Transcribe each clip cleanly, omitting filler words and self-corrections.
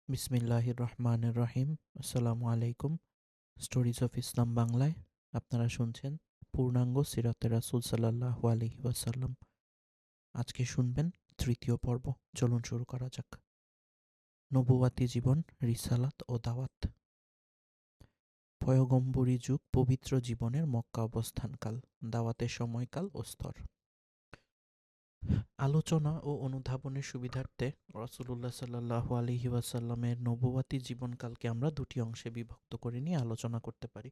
বিসমিল্লাহির রহমানির রহিম। আসসালামু আলাইকুম। স্টোরিজ অফ ইসলাম বাংলায় আপনারা শুনছেন পূর্ণাঙ্গ সিরাতে রাসূল সাল্লাল্লাহু আলাইহি ওয়াসাল্লাম। আজকে শুনবেন তৃতীয় পর্ব। চলুন শুরু করা যাক। নবুয়াতি জীবন, রিসালাত ও দাওয়াত। পয়গম্বরী যুগ, পবিত্র জীবনের মক্কা অবস্থানকাল, দাওয়াতের সময়কাল ও স্তর। আলোচনা ও অনুধাবনের সুবিধার্থে রাসূলুল্লাহ সাল্লাল্লাহু আলাইহি ওয়াসাল্লামের নবুয়াতি জীবনকালকে আমরা দুটি অংশে বিভক্ত করে নিয়ে আলোচনা করতে পারি।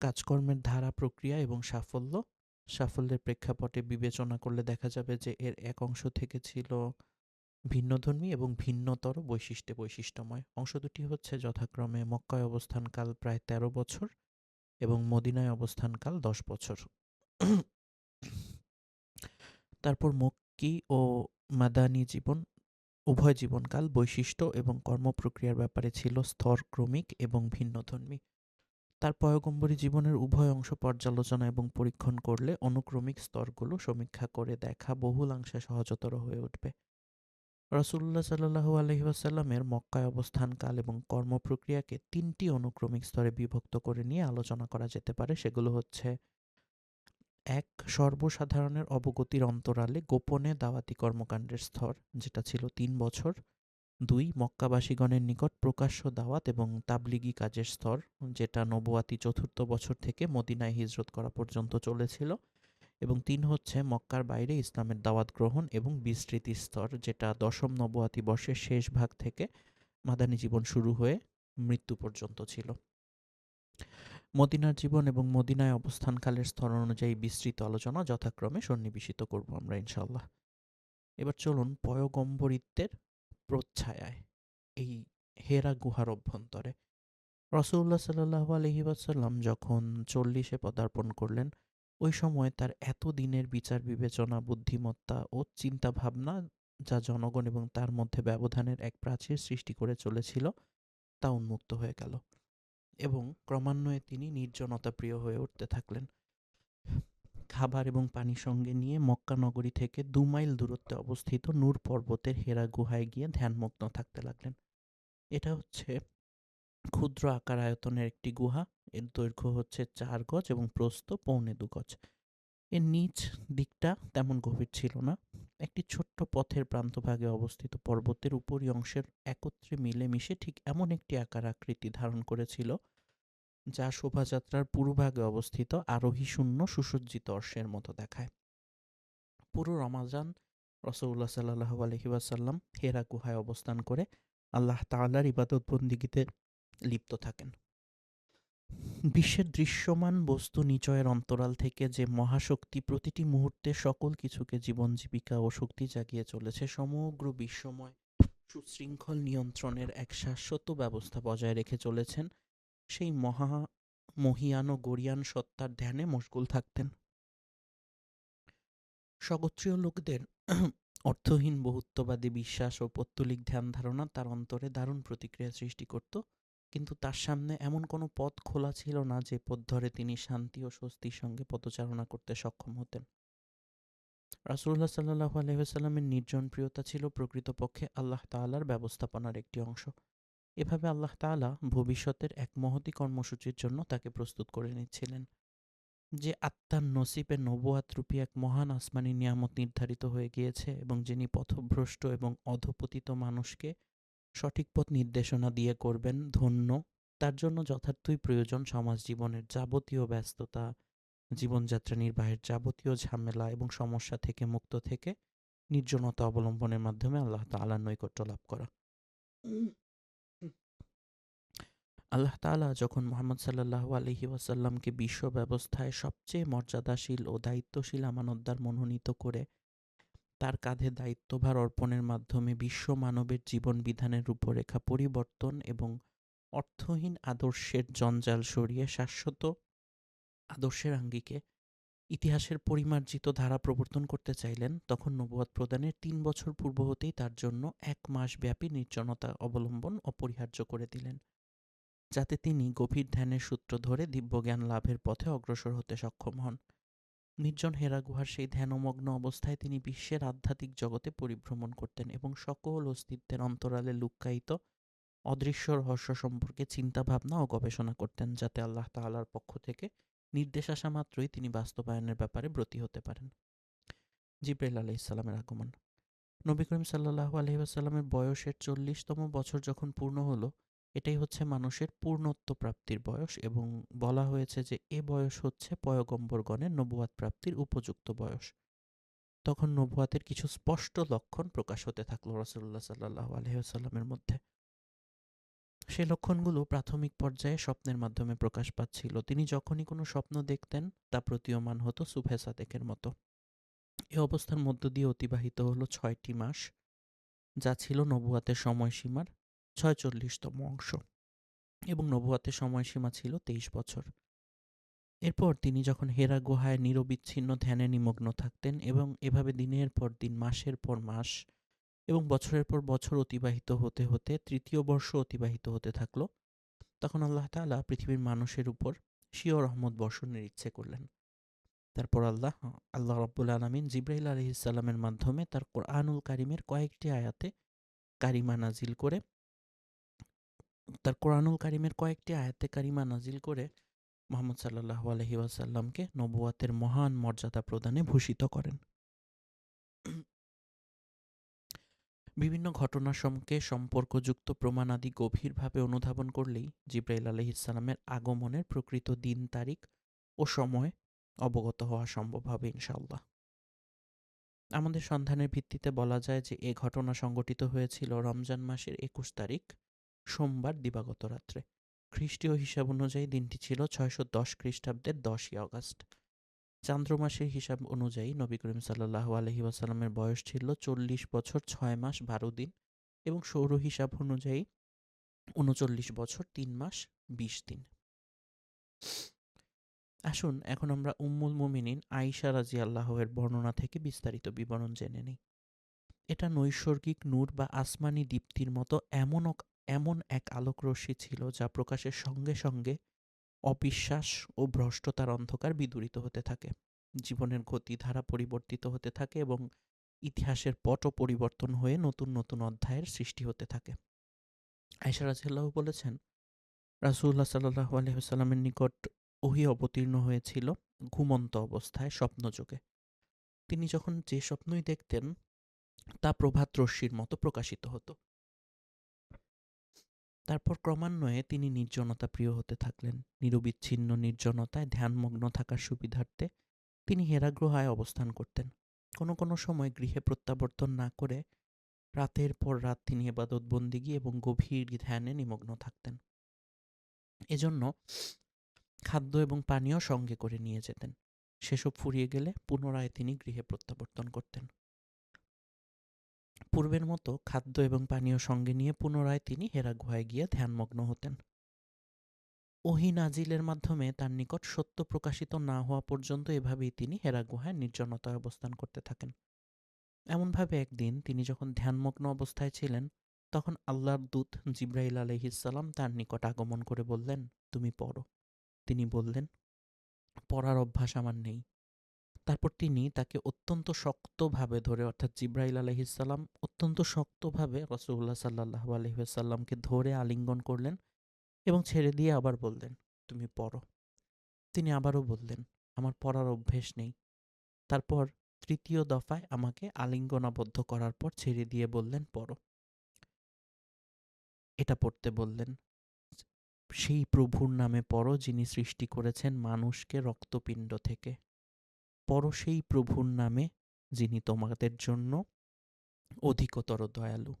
কাজকর্মের ধারা, প্রক্রিয়া এবং সাফল্য। সাফল্যের প্রেক্ষাপটে বিবেচনা করলে দেখা যাবে যে এর এক অংশ থেকে ছিল ভিন্নধর্মী এবং ভিন্নতর বৈশিষ্ট্যে বৈশিষ্ট্যময়। অংশ দুটি হচ্ছে যথাক্রমে মক্কায় অবস্থানকাল প্রায় ১৩ বছর এবং মদিনায় অবস্থানকাল ১০ বছর। তারপর মক্কি ও মাদানী জীবন, উভয় জীবনকাল, বৈশিষ্ট্য এবং কর্মপ্রক্রিয়ার ব্যাপারে ছিল স্তরক্রমিক এবং ভিন্নধর্মী। তার পয়গম্বরী জীবনের উভয় অংশ পর্যালোচনা এবং পরীক্ষণ করলে অনুক্রমিক স্তরগুলো সমীক্ষা করে দেখা বহুলাংশে সহজতর হয়ে উঠবে। রাসূলুল্লাহ সাল্লাল্লাহু আলাইহি ওয়াসাল্লামের মক্কায় অবস্থানকাল এবং কর্মপ্রক্রিয়াকে তিনটি অনুক্রমিক স্তরে বিভক্ত করে নিয়ে আলোচনা করা যেতে পারে। সেগুলো হচ্ছে: ১. সর্বসাধারণের অবগতির অন্তরালে গোপনে দাওয়াতি কর্মকাণ্ডের স্তর, যেটা ছিল ৩ বছর। ২. মক্কাবাসীগণের নিকট প্রকাশ্য দাওয়াত এবং তাবলিগি কাজের স্তর, যেটা নবুয়াতি চতুর্থ বছর থেকে মদিনায় হিজরত করা পর্যন্ত চলেছিল। এবং ৩ হচ্ছে মক্কার বাইরে ইসলামের দাওয়াত গ্রহণ এবং বিস্তৃতির স্তর, যেটা দশম নবুয়াতি বর্ষের শেষ ভাগ থেকে মাদানী জীবন শুরু হয়ে মৃত্যু পর্যন্ত ছিল। মদিনার জীবন এবং মদিনায় অবস্থানকালের স্তর অনুযায়ী বিস্তৃত আলোচনা যথাক্রমে সন্নিবেশিত করব আমরা ইনশাল্লাহ। এবার চলুন পয়গম্বরিত্বের প্রচ্ছায়ায় এই হেরা গুহার অভ্যন্তরে রাসূলুল্লাহ সাল্লাল্লাহু আলাইহি ওয়াসাল্লাম যখন 40-এ পদার্পণ করলেন, ওই সময় তার এত দিনের বিচার বিবেচনা, বুদ্ধিমত্তা ও চিন্তা ভাবনা, যা জনগণ এবং তার মধ্যে ব্যবধানের এক প্রাচীর সৃষ্টি করে চলেছিল, তা উন্মুক্ত হয়ে গেল এবং ক্রমান্বয়ে তিনি নির্জনতা প্রিয় হয়ে উঠতে থাকলেন। খাবার এবং পানি সঙ্গে নিয়ে মক্কা নগরী থেকে ২ মাইল দূরত্বে অবস্থিত নূর পর্বতের হেরা গুহায় গিয়ে ধ্যানমগ্ন থাকতে লাগলেন। এটা হচ্ছে ক্ষুদ্র আকার আয়তনের একটি গুহা। এর দৈর্ঘ্য হচ্ছে ৪ গজ এবং প্রস্থ ২.৫ গজ। এর নিচ দিকটা তেমন গভীর ছিল না। একটি ছোট্ট পথের প্রান্তভাগে অবস্থিত পর্বতের উপরি অংশের একত্রে মিলেমিশে ঠিক এমন একটি আকার আকৃতি ধারণ করেছিল, যা শোভাযাত্রার পুরোভাগে অবস্থিত আরোহী শূন্য সুসজ্জিত অশ্বের মতো দেখায়। পুরো রমাজান রাসূলুল্লাহ সাল্লাল্লাহু আলাইহি ওয়াসাল্লাম হেরা গুহায় অবস্থান করে আল্লাহ তাআলার ইবাদত বন্দিগিতে লিপ্ত থাকেন। বিশ্বের দৃশ্যমান বস্তু নিচয়ের অন্তরাল থেকে যে মহাশক্তি প্রতিটি মুহূর্তে সকল কিছুকে জীবন, জীবিকা ও শক্তি জাগিয়ে চলেছে, সমগ্র বিশ্বময় সুশৃঙ্খল নিয়ন্ত্রণের এক শাশ্বত ব্যবস্থা বজায় রেখে চলেছেন, সেই মহিয়ান ও গরীয়ান সত্তার ধ্যানে মশগুল থাকতেন। স্বগোত্রীয় লোকদের অর্থহীন বহুত্ববাদী বিশ্বাস ও পৌত্তলিক ধ্যান ধারণা তার অন্তরে দারুণ প্রতিক্রিয়া সৃষ্টি করত, কিন্তু তার সামনে এমন কোনো পথ খোলা ছিল না যে পথ ধরে তিনি শান্তি ও স্বস্তির সঙ্গে পদচারণা করতে সক্ষম হতেন। রাসূলুল্লাহ সাল্লাল্লাহু আলাইহি ওয়াসাল্লামের নির্জন প্রিয়তা ছিল প্রকৃতপক্ষে আল্লাহ তাআলার ব্যবস্থাপনার একটি অংশ। এভাবে আল্লাহ তাআলা ভবিষ্যতের এক মহতী কর্মসূচির জন্য তাকে প্রস্তুত করে নিচ্ছিলেন। যে আত্মার নসিবে নবুয়াতরূপী এক মহান আসমানী নিয়ামত নির্ধারিত হয়ে গিয়েছে এবং যিনি পথভ্রষ্ট এবং অধঃপতিত মানুষকে সঠিক পথ নির্দেশনা দিয়ে করবেন ধন্য, তার জন্য যথার্থই প্রয়োজন সমাজ জীবনের যাবতীয় ব্যস্ততা, জীবনযাত্রা নির্বাহের যাবতীয় ঝামেলা এবং সমস্যা থেকে মুক্ত থেকে নির্জনতা অবলম্বনের মাধ্যমে আল্লাহ তাআলার নৈকট্য লাভ করা। আল্লাহ তাআলা যখন মুহাম্মদ সাল্লাল্লাহু আলাইহি ওয়াসাল্লামকে বিশ্ব ব্যবস্থায় সবচেয়ে মর্যাদাশীল ও দায়িত্বশীল আমানতদার মনোনীত করে তার কাঁধে দায়িত্বভার অর্পণের মাধ্যমে বিশ্ব মানবের জীবন বিধানের রূপরেখা পরিবর্তন এবং অর্থহীন আদর্শের জঞ্জাল সরিয়ে শাশ্বত আদর্শের আঙ্গিকে ইতিহাসের পরিমার্জিত ধারা প্রবর্তন করতে চাইলেন, তখন নবুয়ত প্রদানের ৩ বছর পূর্ব হতেই তার জন্য ১ মাস ব্যাপী নির্জনতা অবলম্বন অপরিহার্য করে দিলেন, যাতে তিনি গভীর ধ্যানের সূত্র ধরে দিব্যজ্ঞান লাভের পথে অগ্রসর হতে সক্ষম হন। নির্জন হেরা গুহার সেই ধ্যানমগ্ন অবস্থায় তিনি বিশ্বের আধ্যাত্মিক জগতে পরিভ্রমণ করতেন এবং সকল অস্তিত্বের অন্তরালে লুক্কায়িত অদৃশ্য রহস্য সম্পর্কে চিন্তা ভাবনা ও গবেষণা করতেন, যাতে আল্লাহ তাআলার পক্ষ থেকে নির্দেশ আসা মাত্রই তিনি বাস্তবায়নের ব্যাপারে ব্রতী হতে পারেন। জিবরাইল আলাইহিসসালামের আগমন। নবী করিম সাল্লাল্লাহু আলাইহি ওয়াসাল্লামের বয়সের 40তম বছর যখন পূর্ণ হলো, এটাই হচ্ছে মানুষের পূর্ণত্ব প্রাপ্তির বয়স, এবং বলা হয়েছে যে এ বয়স হচ্ছে পয়গম্বরগণের নবুয়াত প্রাপ্তির উপযুক্ত বয়স। তখন নবুয়াতের কিছু স্পষ্ট লক্ষণ প্রকাশ হতে থাকলো রাসূলুল্লাহ সাল্লাল্লাহু আলাইহি ওয়াসাল্লামের মধ্যে। সে লক্ষণগুলো প্রাথমিক পর্যায়ে স্বপ্নের মাধ্যমে প্রকাশ পাচ্ছিল। তিনি যখনই কোনো স্বপ্ন দেখতেন তা প্রতীয়মান হতো সুবহে সাদেকের মতো। এ অবস্থার মধ্য দিয়ে অতিবাহিত হলো 6টি মাস, যা ছিল নবুয়াতের সময়সীমার 46তম অংশ, এবং নবুয়াতের সময়সীমা ছিল 23 বছর। এরপর তিনি যখন হেরা গুহায় নিরবিচ্ছিন্ন ধ্যানে নিমগ্ন থাকতেন, এবং এভাবে দিনের পর দিন, মাসের পর মাস এবং বছরের পর বছর অতিবাহিত হতে হতে তৃতীয় বর্ষ অতিবাহিত হতে থাকলো, তখন আল্লাহ তাআলা পৃথিবীর মানুষের উপর স্বীয় রহমত বর্ষণের ইচ্ছে করলেন। তারপর আল্লাহ রাব্বুল আলামিন জিবরাইল আলাইহিসসালামের মাধ্যমে তার কোরআনুল কারিমের কয়েকটি আয়াতে কারিমা নাজিল করে মুহাম্মদ সাল্লাল্লাহু আলাইহি ওয়াসাল্লামকে নবুয়াতের মহান মর্যাদা প্রদানে ভূষিত করেন। বিভিন্ন ঘটনার সঙ্গে সম্পর্কযুক্ত প্রমাণাদি গভীরভাবে অনুধাবন করলেই জিবরাইল আলাইহিসসালামের আগমনের প্রকৃত দিন, তারিখ ও সময় অবগত হওয়া সম্ভব হবে ইনশাআল্লাহ। আমাদের সন্ধানের ভিত্তিতে বলা যায় যে এ ঘটনা সংঘটিত হয়েছিল রমজান মাসের 21 তারিখ সোমবার দিবাগত রাত্রে। খ্রিস্টীয় হিসাব অনুযায়ী দিনটি ছিল 610 খ্রিস্টাব্দের 10ই আগস্ট। চান্দ্র মাসের হিসাব অনুযায়ী নবী করিম সাল্লাল্লাহু আলাইহি ওয়াসাল্লামের বয়স ছিল 40 বছর 6 মাস 12 দিন, এবং সৌর হিসাব অনুযায়ী 39 বছর 3 মাস 20 দিন। আসুন এখন আমরা উম্মুল মুমিনিন আয়েশা রাদিয়াল্লাহু এর বর্ণনা থেকে বিস্তারিত বিবরণ জেনে নিই। এটা নৈসর্গিক নূর বা আসমানি দীপ্তির মতো এমন এক আলোকরশ্মি ছিল যা প্রকাশের সঙ্গে সঙ্গে অবিশ্বাস ও ভ্রষ্টতার অন্ধকার বিদূরিত হতে থাকে। জীবনের গতিধারা পরিবর্তিত হতে থাকে এবং ইতিহাসের পটও পরিবর্তন হয়ে নতুন নতুন অধ্যায়ের সৃষ্টি হতে থাকে। আয়েশা রাদিয়াল্লাহু বলেছেন, রাসূলুল্লাহ সাল্লাল্লাহু আলাইহি ওয়াসাল্লামের নিকট ওহী অবতীর্ণ হয়েছিল ঘুমন্ত অবস্থায় স্বপ্নযোগে। তিনি যখন যে স্বপ্নই দেখতেন তা প্রভাত রশ্মির মতো প্রকাশিত হতো। তারপর ক্রমান্বয়ে তিনি নির্জনতা প্রিয় হতে থাকলেন। নিরবিচ্ছিন্ন নির্জনতায় ধ্যানমগ্ন থাকার সুবিধার্থে তিনি হেরা গুহায় অবস্থান করতেন। কোনো কোনো সময় গৃহে প্রত্যাবর্তন না করে রাতের পর রাত তিনি ইবাদত বন্দিগি এবং গভীর ধ্যানে নিমগ্ন থাকতেন। এজন্য খাদ্য এবং পানীয় সঙ্গে করে নিয়ে যেতেন। সেসব ফুরিয়ে গেলে পুনরায় তিনি গৃহে প্রত্যাবর্তন করতেন। পূর্বের মতো খাদ্য এবং পানীয় সঙ্গে নিয়ে পুনরায় তিনি হেরা গুহায় গিয়ে ধ্যানমগ্ন হতেন। ওহী নাজিলের মাধ্যমে তার নিকট সত্য প্রকাশিত না হওয়া পর্যন্ত এভাবেই তিনি হেরা গুহায় নির্জনতায় অবস্থান করতে থাকেন। এমনভাবে একদিন তিনি যখন ধ্যানমগ্ন অবস্থায় ছিলেন, তখন আল্লাহর দূত জিবরাইল আলাইহিসসালাম তার নিকট আগমন করে বললেন, তুমি পড়ো। তিনি বললেন, পড়ার অভ্যাস আমার নেই। তারপর তিনি তাকে অত্যন্ত শক্তভাবে ধরে, অর্থাৎ জিবরাইল আলাইহিসসালাম অত্যন্ত শক্তভাবে রাসূলুল্লাহ সাল্লাল্লাহু আলাইহি ওয়াসাল্লামকে ধরে আলিঙ্গন করলেন এবং ছেড়ে দিয়ে আবার বললেন, তুমি পড়ো। তিনি আবারও বললেন, আমার পড়ার অভ্যেস নেই। তারপর তৃতীয় দফায় আমাকে আলিঙ্গনাবদ্ধ করার পর ছেড়ে দিয়ে বললেন, পড়ো। এটা পড়তে বললেন, সেই প্রভুর নামে পড়ো যিনি সৃষ্টি করেছেন মানুষকে রক্তপিণ্ড থেকে। পড়ো সেই প্রভুর নামে যিনি তোমাদের জন্য অধিকতর দয়ালু।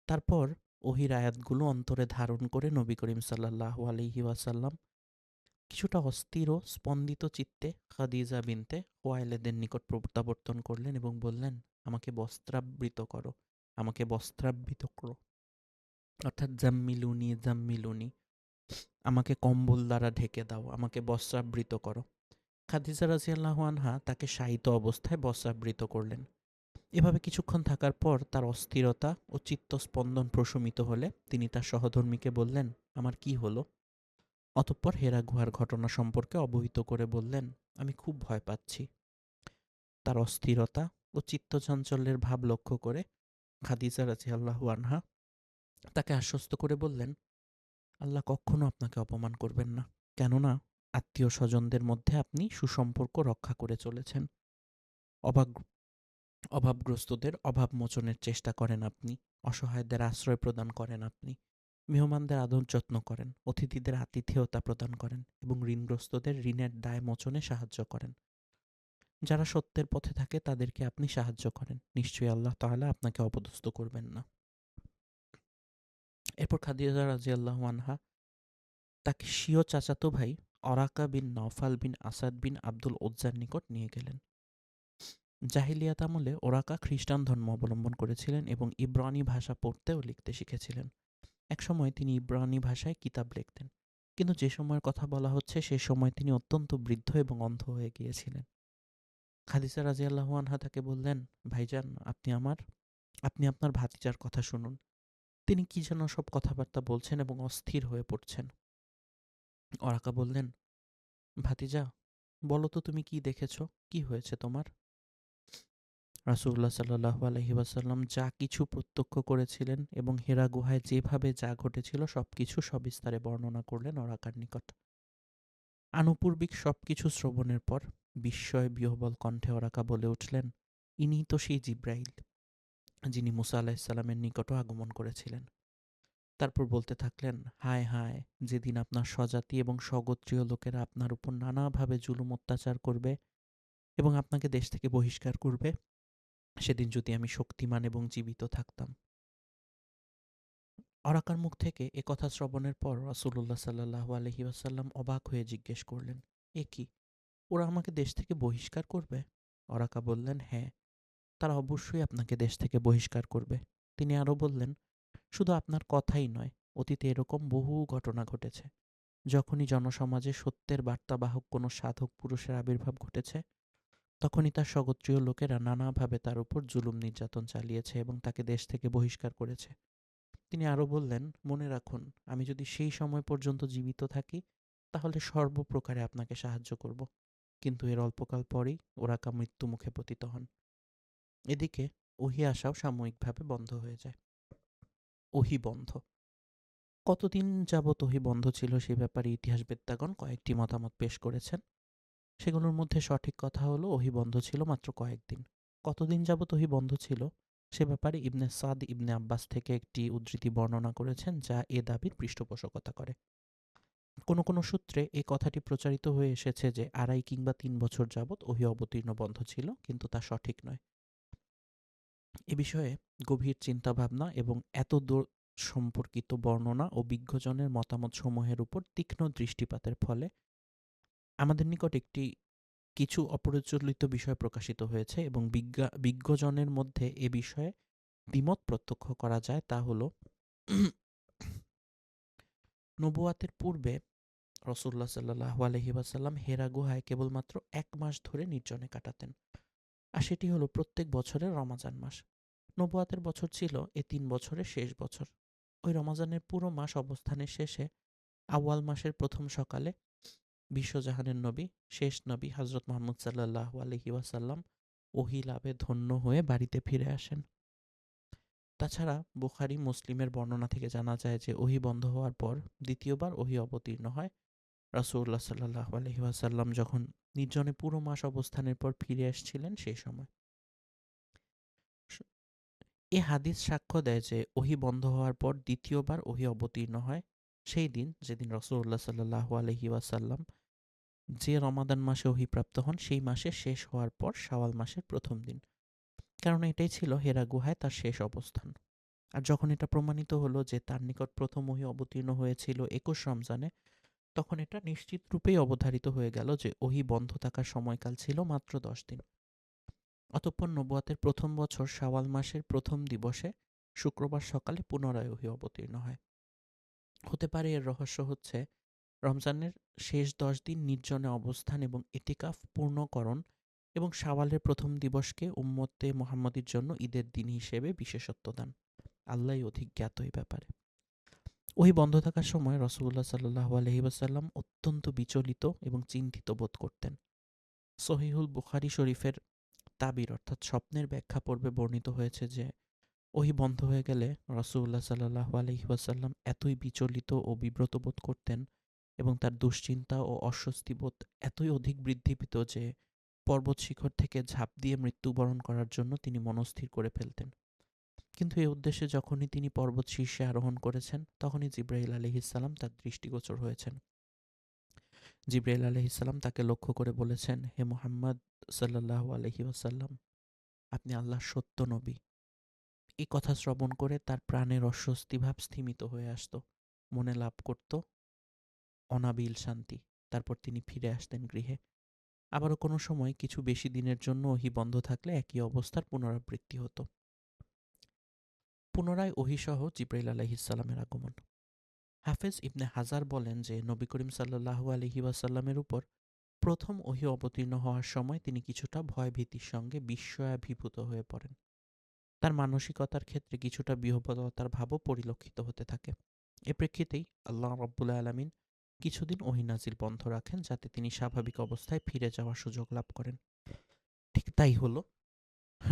তারপর ওহির আয়াতগুলো অন্তরে ধারণ করে নবী করিম সাল্লাল্লাহু আলাইহি ওয়াসাল্লাম কিছুটা অস্থির ও স্পন্দিত চিত্তে খাদিজা বিনতে খুয়াইলিদের নিকট প্রত্যাবর্তন করলেন এবং বললেন, আমাকে বস্ত্রাবৃত করো, আমাকে বস্ত্রাবৃত করো, অর্থাৎ জাম্মিলুনি জাম্মিলুনি, আমাকে কম্বল দ্বারা ঢেকে দাও, আমাকে বস্ত্রাবৃত করো। খাদিজা রাদিয়াল্লাহু আনহা তাকে শায়িত অবস্থায় বস্ত্রাবৃত করলেন। এভাবে কিছুক্ষণ থাকার পর তার অস্থিরতা ও চিত্তস্পন্দন প্রশমিত হলে তিনি তার সহধর্মীকে বললেন, আমার কি হলো? অতঃপর হেরা গুহার ঘটনা সম্পর্কে অবহিত করে বললেন, আমি খুব ভয় পাচ্ছি। তার অস্থিরতা ও চিত্তচাঞ্চল্যের ভাব লক্ষ্য করে খাদিজা রাদিয়াল্লাহু আনহা তাকে আশ্বস্ত করে বললেন, আল্লাহ কখনো আপনাকে অপমান করবেন না, কেননা আত্মীয় স্বজনদের মধ্যে আপনি সুসম্পর্ক রক্ষা করে চলেছেন। অভাগ অভাবগ্রস্তদের অভাব মোচনের চেষ্টা করেন আপনি, অসহায়দের আশ্রয় প্রদান করেন আপনি, মেহমানদের আদর যত্ন করেন, অতিথিদের আতিথেয়তা প্রদান করেন এবং ঋণগ্রস্তদের ঋণের দায় মোচনে সাহায্য করেন। যারা সত্যের পথে থাকে তাদেরকে আপনি সাহায্য করেন, নিশ্চয়ই আল্লাহ তাআলা আপনাকে অপদস্থ করবেন না। এরপর খাদিজা রাদিয়াল্লাহু আনহা তাকে স্বীয় চাচাতো ভাই অরাকা বিন নওফাল বিন আসাদ বিন আব্দুল উজ্জার নিকট নিয়ে গেলেন। জাহিলিয়াত আমলে ওরাকা খ্রিস্টান ধর্ম অবলম্বন করেছিলেন এবং ইব্রানি ভাষা পড়তে ও লিখতে শিখেছিলেন। একসময় তিনি ইব্রানি ভাষায় কিতাব লিখতেন, কিন্তু যে সময়ের কথা বলা হচ্ছে সে সময় তিনি অত্যন্ত বৃদ্ধ এবং অন্ধ হয়ে গিয়েছিলেন। খাদিজা রাদিয়াল্লাহু আনহা তাকে বললেন, ভাইজান, আপনি আপনার ভাতিজার কথা শুনুন। তিনি কি যেন সব কথাবার্তা বলছেন এবং অস্থির হয়ে পড়ছেন। ওরাকা বললেন, ভাতিজা, বলো তো তুমি কি দেখেছ, কি হয়েছে তোমার? রাসূলুল্লাহ সাল্লাল্লাহু আলাইহি ওয়াসাল্লাম যা কিছু প্রত্যক্ষ করেছিলেন এবং হেরা গুহায় যেভাবে যা ঘটেছিল সবকিছু সবিস্তারে বর্ণনা করলেন ওরাকার নিকট। আনুপূর্বিক সবকিছু শ্রবণের পর বিস্ময় বিহ্বল কণ্ঠে ওরাকা বলে উঠলেন, ইনিই তো সেই জিব্রাইল যিনি মুসা আলাইহিসসালামের নিকটও আগমন করেছিলেন। তারপর বলতে থাকলেন, হায় হায়, যেদিন আপনার স্বজাতি এবং স্বগোত্রীয় লোকেরা আপনার উপর নানাভাবে জুলুম অত্যাচার করবে এবং আপনাকে দেশ থেকে বহিষ্কার করবে, সেদিন যদি আমি শক্তিমান এবং জীবিত থাকতাম। অরাকার মুখ থেকে এ কথা শ্রবণের পর রাসূলুল্লাহ সাল্লাল্লাহু আলাইহি ওয়াসাল্লাম অবাক হয়ে জিজ্ঞেস করলেন, এ কি, ওরা আমাকে দেশ থেকে বহিষ্কার করবে? অরাকা বললেন, হ্যাঁ, তারা অবশ্যই আপনাকে দেশ থেকে বহিষ্কার করবে। তিনি আরও বললেন, শুধু আপনার কথাই নয়, অতীতে এরকম বহু ঘটনা ঘটেছে। যখনই জনসমাজে সত্যের বার্তাবাহক কোনো সাধক পুরুষের আবির্ভাব ঘটেছে, তখনই তার স্বগোত্রীয় লোকেরা নানাভাবে তার উপর জুলুম নির্যাতন চালিয়েছে এবং তাকে দেশ থেকে বহিষ্কার করেছে। তিনি আরও বললেন, মনে রাখুন, আমি যদি সেই সময় পর্যন্ত জীবিত থাকি তাহলে সর্বপ্রকারে আপনাকে সাহায্য করব, কিন্তু এর অল্পকাল পরেই ওরাকা মৃত্যুমুখে পতিত হন। এদিকে ওহী আসাও সাময়িকভাবে বন্ধ হয়ে যায়। ওহী বন্ধ। কতদিন যাবৎ ওহী বন্ধ ছিল সে ব্যাপারে ইতিহাসবেত্তাগণ কয়েকটি মতামত পেশ করেছেন। সেগুলোর মধ্যে সঠিক কথা হলো ওহী বন্ধ ছিল মাত্র কয়েকদিন। কতদিন যাবৎ ওহী বন্ধ ছিল সে ব্যাপারে ইবনে সাদ ইবনে আব্বাস থেকে একটি উদ্ধৃতি বর্ণনা করেছেন যা এ দাবির পৃষ্ঠপোষকতা করে। কোনো কোনো সূত্রে এই কথাটি প্রচারিত হয়ে এসেছে যে ২.৫ কিংবা ৩ বছর যাবৎ ওহী অবতীর্ণ বন্ধ ছিল, কিন্তু তা সঠিক নয়। এ বিষয়ে গভীর চিন্তাভাবনা এবং এতদূর সম্পর্কিত বর্ণনা ও বিজ্ঞজনের মতামতসমূহের উপর তীক্ষ্ণ দৃষ্টিপাতের ফলে আমাদের নিকট একটি কিছু অপ্রচলিত বিষয় প্রকাশিত হয়েছে এবং বিজ্ঞজনের মধ্যে এ বিষয়ে দ্বিমত প্রত্যক্ষ করা যায়। তা হল, নবুয়াতের পূর্বে রাসূলুল্লাহ সাল্লাল্লাহু আলাইহি ওয়াসাল্লাম হেরা গুহায় কেবলমাত্র ১ মাস ধরে নির্জনে কাটাতেন, আর সেটি হলো প্রত্যেক বছরের রমাজান মাস। নবুয়াতের বছর ছিল এ ৩ বছরের শেষ বছর। ওই রমাজানের পুরো মাস অবস্থানের শেষে আউয়াল মাসের প্রথম সকালে বিশ্বজাহানের নবী, শেষ নবী হযরত মুহাম্মদ সাল্লাল্লাহু আলাইহি ওয়াসাল্লাম ওহী লাভে ধন্য হয়ে বাড়িতে ফিরে আসেন। তাছাড়া বুখারী মুসলিমের বর্ণনা থেকে জানা যায় যে ওহী বন্ধ হওয়ার পর দ্বিতীয়বার ওহী অবতীর্ণ হয়। রাসূলুল্লাহ সাল্লাল্লাহু আলাইহি ওয়াসাল্লাম যখন নির্জনে পুরো মাস অবস্থানের পর ফিরে আসছিলেন সেই সময়। এ হাদিস সাক্ষ্য দেয় যে ওহী বন্ধ হওয়ার পর দ্বিতীয়বার ওহী অবতীর্ণ হয় সেই দিন, যেদিন রাসূলুল্লাহ সাল্লাল্লাহু আলাইহি ওয়াসাল্লাম যে রমাদান মাসে ওহী প্রাপ্ত হন সেই মাসে শেষ হওয়ার পর শাওয়াল মাসের প্রথম দিন, কারণ এটাই ছিল হেরা গুহায় তার শেষ অবস্থান। আর যখন এটা প্রমাণিত হলো যে তার নিকট প্রথম ওহী অবতীর্ণ হয়েছিল ২১ রমজানে, তখন এটা নিশ্চিত রূপেই অবধারিত হয়ে গেল যে ওহী বন্ধ থাকার সময়কাল ছিল মাত্র ১০ দিন। অতঃপর নবুয়াতের প্রথম বছর শাওয়াল মাসের প্রথম দিবসে শুক্রবার সকালে পুনরায় ওহী অবতীর্ণ হয়। হতে পারে এর রহস্য হচ্ছে রমজানের শেষ ১০ দিন নির্জনে অবস্থান এবং ইতিকাফ পূর্ণকরণ এবং শাওয়ালের প্রথম দিবসকে উম্মতে মুহাম্মাদীর জন্য ঈদের দিন হিসেবে বিশেষত্ব দান। আল্লাহই অধিক জ্ঞাত এই ব্যাপারে। ওহী বন্ধ থাকার সময় রাসূলুল্লাহ সাল্লাল্লাহু আলাইহি ওয়াসাল্লাম অত্যন্ত বিচলিত এবং চিন্তিত বোধ করতেন। সহিহুল বুখারী শরীফের তাবির অর্থাৎ স্বপ্নের ব্যাখ্যা পর্বে বর্ণিত হয়েছে যে ওহী বন্ধ হয়ে গেলে রাসূলুল্লাহ সাল্লাল্লাহু আলাইহি ওয়াসাল্লাম এতই বিচলিত ও বিব্রত বোধ করতেন এবং তার দুশ্চিন্তা ও অস্বস্তিবোধ এতই অধিক বৃদ্ধি পেত যে পর্বত শিখর থেকে ঝাঁপ দিয়ে মৃত্যুবরণ করার জন্য তিনি মনস্থির করে ফেলতেন। কিন্তু এ উদ্দেশ্যে যখনই তিনি পর্বত শীর্ষে আরোহণ করেছেন, তখনই জিবরাইল আলাইহিসসালাম তার দৃষ্টিগোচর হয়েছেন। জিবরাইল আলাইহিসসালাম তাকে লক্ষ্য করে বলেছেন, হে মুহাম্মদ সাল্লাল্লাহু আলাইহি ওয়াসাল্লাম, আপনি আল্লাহর সত্য নবী। এই কথা শ্রবণ করে তার প্রাণের অস্বস্তিভাব স্থিমিত হয়ে আসত, মনে লাভ করত অনাবিল শান্তি। তারপর তিনি ফিরে আসতেন গৃহে। আবারও কোনো সময় কিছু বেশি দিনের জন্য ওহী বন্ধ থাকলে একই অবস্থার পুনরাবৃত্তি হতো। পুনরায় ওহীসহ জিবরাইল আলাইহিসসালামের আগমন। হাফেজ ইবনে হাজার বলেন যে নবী করিম সাল্লাল্লাহু আলাইহি ওয়াসাল্লামের উপর প্রথম ওহী অবতীর্ণ হওয়ার সময় তিনি কিছুটা ভয়ভীতির সঙ্গে বিস্ময়াভিভূত হয়ে পড়েন। তার মানসিকতার ক্ষেত্রে কিছুটা বিহ্বলতার ভাবও পরিলক্ষিত হতে থাকে। এ প্রেক্ষিতেই আল্লাহ রাব্বুল আলামিন কিছুদিন ওহী নাজিল বন্ধ রাখেন, যাতে তিনি স্বাভাবিক অবস্থায় ফিরে যাওয়ার সুযোগ লাভ করেন। ঠিক তাই হলো।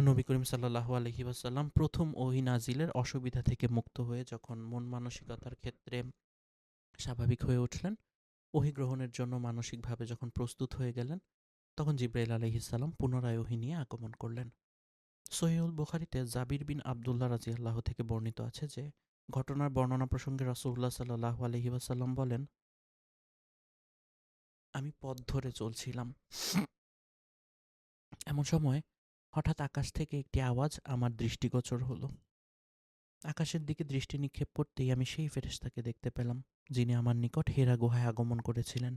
নবী করিম সাল্লাল্লাহু আলাইহি ওয়াসাল্লাম প্রথম ওহী নাজিলের অসুবিধা থেকে মুক্ত হয়ে যখন মন মানসিকতার ক্ষেত্রে স্বাভাবিক হয়ে উঠলেন, ওহী গ্রহণের জন্য মানসিকভাবে যখন প্রস্তুত হয়ে গেলেন, তখন জিবরাইল আলাইহিসসালাম পুনরায় ওহী নিয়ে আগমন করলেন। সহিহুল বুখারীতে জাবির বিন আবদুল্লাহ রাদিয়াল্লাহু থেকে বর্ণিত আছে যে ঘটনার বর্ণনা প্রসঙ্গে রাসূলুল্লাহ সাল্লাল্লাহু আলাইহি ওয়াসাল্লাম বলেন, আমি পথ ধরে চলছিলাম। এমন সময় হঠাৎ আকাশ থেকে একটি আওয়াজ আমার দৃষ্টিগোচর হলো। আকাশের দিকে দৃষ্টি নিক্ষেপ করতেই আমি সেই ফেরেশতাকে দেখতে পেলাম, যিনি আমার নিকট হেরা গুহায় আগমন করেছিলেন।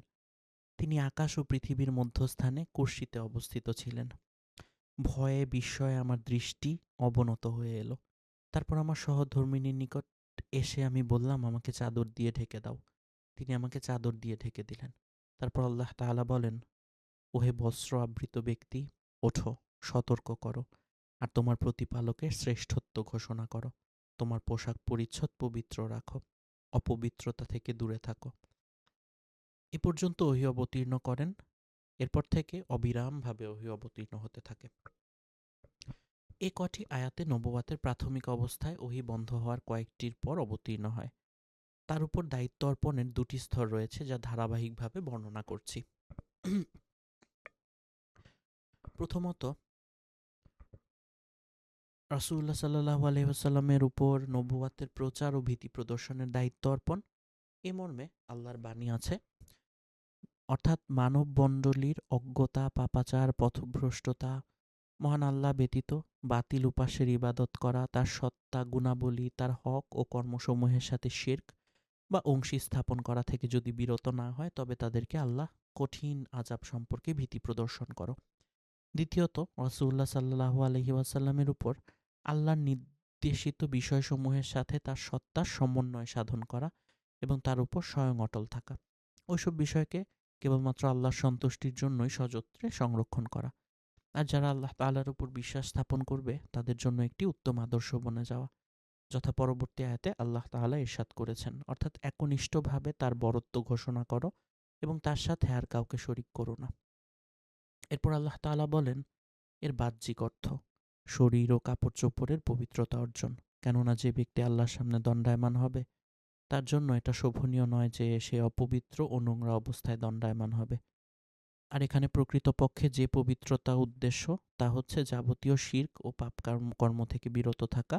তিনি আকাশ ও পৃথিবীর মধ্যস্থানে কুরসিতে অবস্থিত ছিলেন। ভয়ে বিস্ময়ে আমার দৃষ্টি অবনত হয়ে এলো। তারপর আমার সহধর্মিণীর নিকট এসে আমি বললাম, আমাকে চাদর দিয়ে ঢেকে দাও। তিনি আমাকে চাদর দিয়ে ঢেকে দিলেন। তারপর আল্লাহ তাআলা বলেন, ওহে বস্ত্র আবৃত ব্যক্তি, ওঠো, সতর্ক করো, আর তোমার প্রতিপালকের শ্রেষ্ঠত্ব ঘোষণা করো। তোমার পোশাক পরিচ্ছদ পবিত্র রাখো, অপবিত্রতা থেকে দূরে থাকো। এ পর্যন্ত ওহী অবতীর্ণ করেন। এরপর থেকে অবিরামভাবে ওহী অবতীর্ণ হতে থাকে। এ কটি আয়াতে নবুওয়াতের প্রাথমিক অবস্থায় ওহী বন্ধ হওয়ার কয়েকটির পর অবতীর্ণ হয়। তার উপর দায়িত্ব অর্পণের দুটি স্তর রয়েছে, যা ধারাবাহিকভাবে বর্ণনা করছি। প্রথমত, রাসূলুল্লাহ সাল্লাল্লাহু আলাইহি ওয়াসাল্লামের উপর নবুওয়াতের প্রচার ও ভীতি প্রদর্শনের দায়িত্ব অর্পণ। এ মর্মে আল্লাহর বাণী আছে, অর্থাৎ মানবমণ্ডলীর অজ্ঞতা, পাপাচার, পথভ্রষ্টতা, মহান আল্লাহ ব্যতীত বাতিল উপাস্যের ইবাদত করা, তার সত্তা, গুণাবলী, তার হক ও কর্মসমূহের সাথে শিরক বা অংশী স্থাপন করা থেকে যদি বিরত না হয়, তবে তাদেরকে আল্লাহ কঠিন আযাব সম্পর্কে ভীতি প্রদর্শন করো। দ্বিতীয়ত, রাসূলুল্লাহ সাল্লাল্লাহু আলাইহি ওয়াসাল্লামের উপর আল্লাহর নির্দেশিত বিষয়সমূহের সাথে তার সত্তার সমন্বয় সাধন করা এবং তার উপর স্বয়ং অটল থাকা। ওইসব বিষয়কে কেবলমাত্র আল্লাহর সন্তুষ্টির জন্যই সযত্নে সংরক্ষণ করা। আর যারা আল্লাহ তাআলার উপর বিশ্বাস স্থাপন করবে, তাদের জন্য একটি উত্তম আদর্শ বনে যাওয়া, যথা পরবর্তী আয়াতে আল্লাহ তাআলা ইরশাদ করেছেন, অর্থাৎ একনিষ্ঠভাবে তার বরত্ব ঘোষণা করো এবং তার সাথে আর কাউকে শরিক করো না। এরপর আল্লাহ তাআলা বলেন, এর বাহ্যিক অর্থ শরীর ও কাপড় চোপড়ের পবিত্রতা অর্জন, কেননা যে ব্যক্তি আল্লাহর সামনে দণ্ডায়মান হবে, তার জন্য এটা শোভনীয় নয় যে সে অপবিত্র ও নোংরা অবস্থায় দণ্ডায়মান হবে। আর এখানে প্রকৃতপক্ষে যে পবিত্রতা উদ্দেশ্য, তা হচ্ছে যাবতীয় শিরক ও পাপ কর্ম থেকে বিরত থাকা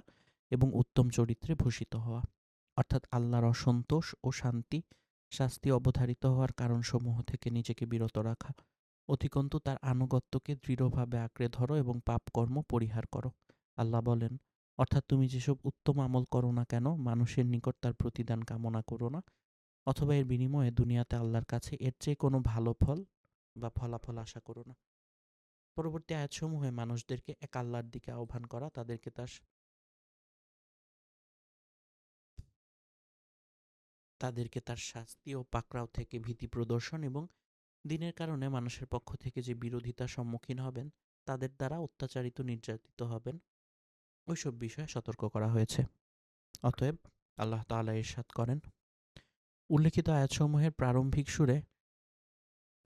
এবং উত্তম চরিত্রে ভূষিত হওয়া, অর্থাৎ আল্লাহর অসন্তোষ ও শাস্তি অবধারিত হওয়ার কারণসমূহ থেকে নিজেকে বিরত রাখা। অধিকন্তু তার আনুগত্যকে দৃঢ়ভাবে আঁকড়ে ধরো এবং পাপকর্ম পরিহার করো। আল্লাহ বলেন, অর্থাৎ তুমি যেসব উত্তম আমল করো না কেন, মানুষের নিকট তার প্রতিদান কামনা করো না, অথবা এর বিনিময়ে দুনিয়াতে আল্লাহর কাছে এর চেয়ে কোনো ভালো ফল বা ফলাফল আশা করো না। পরবর্তী আয়াতসমূহে মানুষদেরকে এক আল্লাহর দিকে আহ্বান করা, তাদেরকে তার শাস্তি ও পাকড়াও থেকে ভীতি প্রদর্শন এবং দিনের কারণে মানুষের পক্ষ থেকে যে বিরোধিতার সম্মুখীন হবেন, তাদের দ্বারা অত্যাচারিত নির্যাতিত হবেন, ওইসব বিষয়ে সতর্ক করা হয়েছে। অতএব আল্লাহ তাআলা ইরশাদ করেন, উল্লেখিত আয়াতসমূহের প্রারম্ভিক সুরে